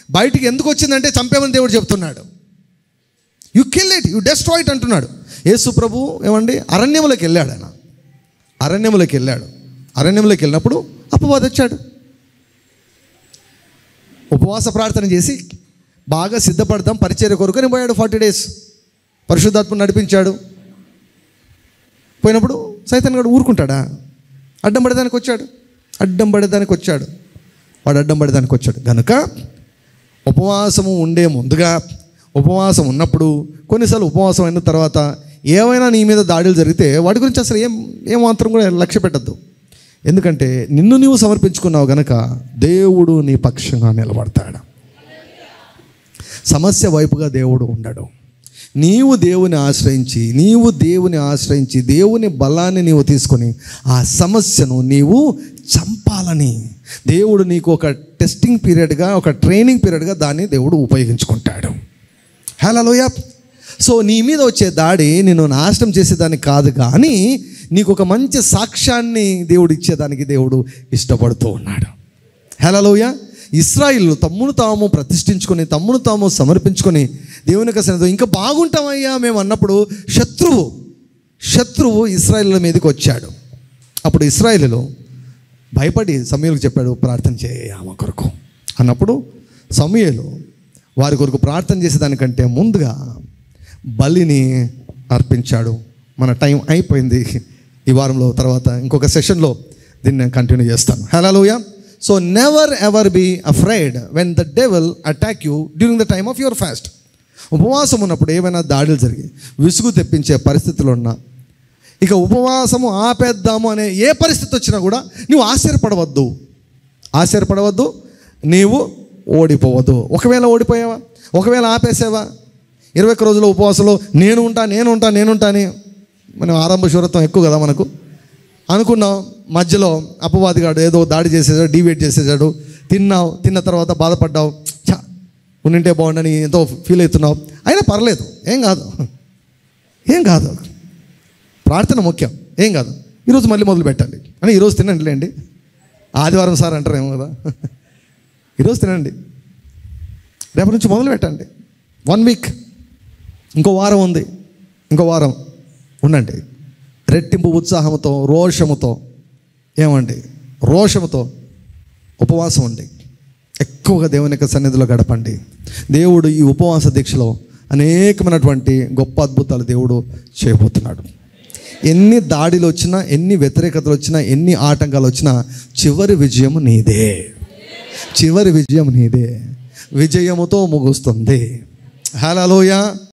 బయటికి ఎందుకు వచ్చిందంటే చంపేమని దేవుడు చెప్తున్నాడు. You kill it, you destroy it అంటున్నాడు. యేసు ప్రభు ఏమండి అరణ్యంలోకి వెళ్ళాడు. ఆయన అరణ్యంలోకి వెళ్ళినప్పుడు అపవాది వచ్చాడు. ఉపవాస ప్రార్థన చేసి బాగా సిద్ధపడతాం పరిచర్య కొరకని పోయాడు. 40 days పరిశుద్ధాత్మ నడిపించాడు. పోయినప్పుడు సైతాన్ గాడు ఊరుకుంటాడా? అడ్డం పడేదానికి వచ్చాడు. వాడు అడ్డం పడేదానికి వచ్చాడు కనుక ఉపవాసము ఉండే ముందుగా, ఉపవాసం ఉన్నప్పుడు, కొన్నిసార్లు ఉపవాసం అయిన తర్వాత ఏమైనా నీ మీద దాడులు జరిగితే వాటి గురించి అసలు ఏమాత్రం కూడా లక్ష్య పెట్టద్దు. ఎందుకంటే నిన్ను నీవు సమర్పించుకున్నావు కనుక దేవుడు నీ పక్షంగా నిలబడతాడు. సమస్య వైపుగా దేవుడు ఉండడు. నీవు దేవుని ఆశ్రయించి దేవుని బలాన్ని నీవు తీసుకొని ఆ సమస్యను నీవు చంపాలని దేవుడు నీకు ఒక టెస్టింగ్ పీరియడ్గా, ఒక ట్రైనింగ్ పీరియడ్గా దాన్ని దేవుడు ఉపయోగించుకుంటాడు. హల్లెలూయా. సో నీ మీద వచ్చే దాడి నిన్ను నాశనం చేసేదానికి కాదు, కానీ నీకు ఒక మంచి సాక్ష్యాన్ని దేవుడు ఇచ్చేదానికి దేవుడు ఇష్టపడుతూ ఉన్నాడు. హల్లెలూయా. ఇశ్రాయేలు తమ్మును తాము ప్రతిష్ఠించుకొని, తమ్మును తాము సమర్పించుకొని దేవునికి సన్నిధిలో ఇంకా బాగుంటామయ్యా మేము అన్నప్పుడు శత్రువు ఇశ్రాయేలు మీదకి వచ్చాడు. అప్పుడు ఇశ్రాయేలు భయపడి సమూయేలుకు చెప్పాడు, ప్రార్థన చేయ ఆమె కొరకు అన్నప్పుడు సమూయేలు వారి కొరకు ప్రార్థన చేసేదానికంటే ముందుగా బలిని అర్పించాడు. మన టైం అయిపోయింది. ఈ వారంలో తర్వాత ఇంకొక సెషన్లో దీన్ని నేను కంటిన్యూ చేస్తాను. Hallelujah. So never ever be afraid when the devil attack you during the time of your fast. ఉపవాసం ఉన్నప్పుడు ఏమైనా దాడులు జరిగి విసుగు తెప్పించే పరిస్థితులు ఉన్నా, ఇక ఉపవాసము ఆపేద్దాము అనే ఏ పరిస్థితి వచ్చినా కూడా నువ్వు ఆశ్చర్యపడవద్దు, నీవు ఓడిపోవద్దు. ఒకవేళ ఓడిపోయావా, ఒకవేళ ఆపేసావా, 21 రోజుల ఉపవాసంలో నేను ఉంటా అని మనం ఆరంభ శూరత్వం ఎక్కువ కదా మనకు అనుకున్నాం. మధ్యలో అపవాదిగాడు ఏదో దాడి చేసేసాడు, డివేట్ చేసేసాడు. తిన్న తర్వాత బాధపడ్డావు, ఉండింటే బాగుండని ఎంతో ఫీల్ అవుతున్నావు. అయినా పర్లేదు, ఏం కాదు, ప్రార్థన ముఖ్యం, ఏం కాదు. ఈరోజు మళ్ళీ మొదలు పెట్టండి అని, ఈరోజు తినండిలేండి, ఆదివారం సార్ అంటారేమో కదా, ఈరోజు తినండి, రేపటి నుంచి మొదలు పెట్టండి. 1 వీక్, ఇంకో వారం ఉంది, ఇంకో వారం ఉండండి. రెట్టింపు ఉత్సాహంతో, రోషముతో ఉపవాసం ఉండి ఎక్కువగా దేవుని యొక్క సన్నిధిలో గడపండి. దేవుడు ఈ ఉపవాస దీక్షలో అనేకమైనటువంటి గొప్ప అద్భుతాలు దేవుడు చేయబోతున్నాడు. ఎన్ని దాడులు వచ్చినా, ఎన్ని వ్యతిరేకతలు వచ్చినా, ఎన్ని ఆటంకాలు వచ్చినా చివరి విజయం నీదే. విజయముతో ముగుస్తుంది. హల్లెలూయా.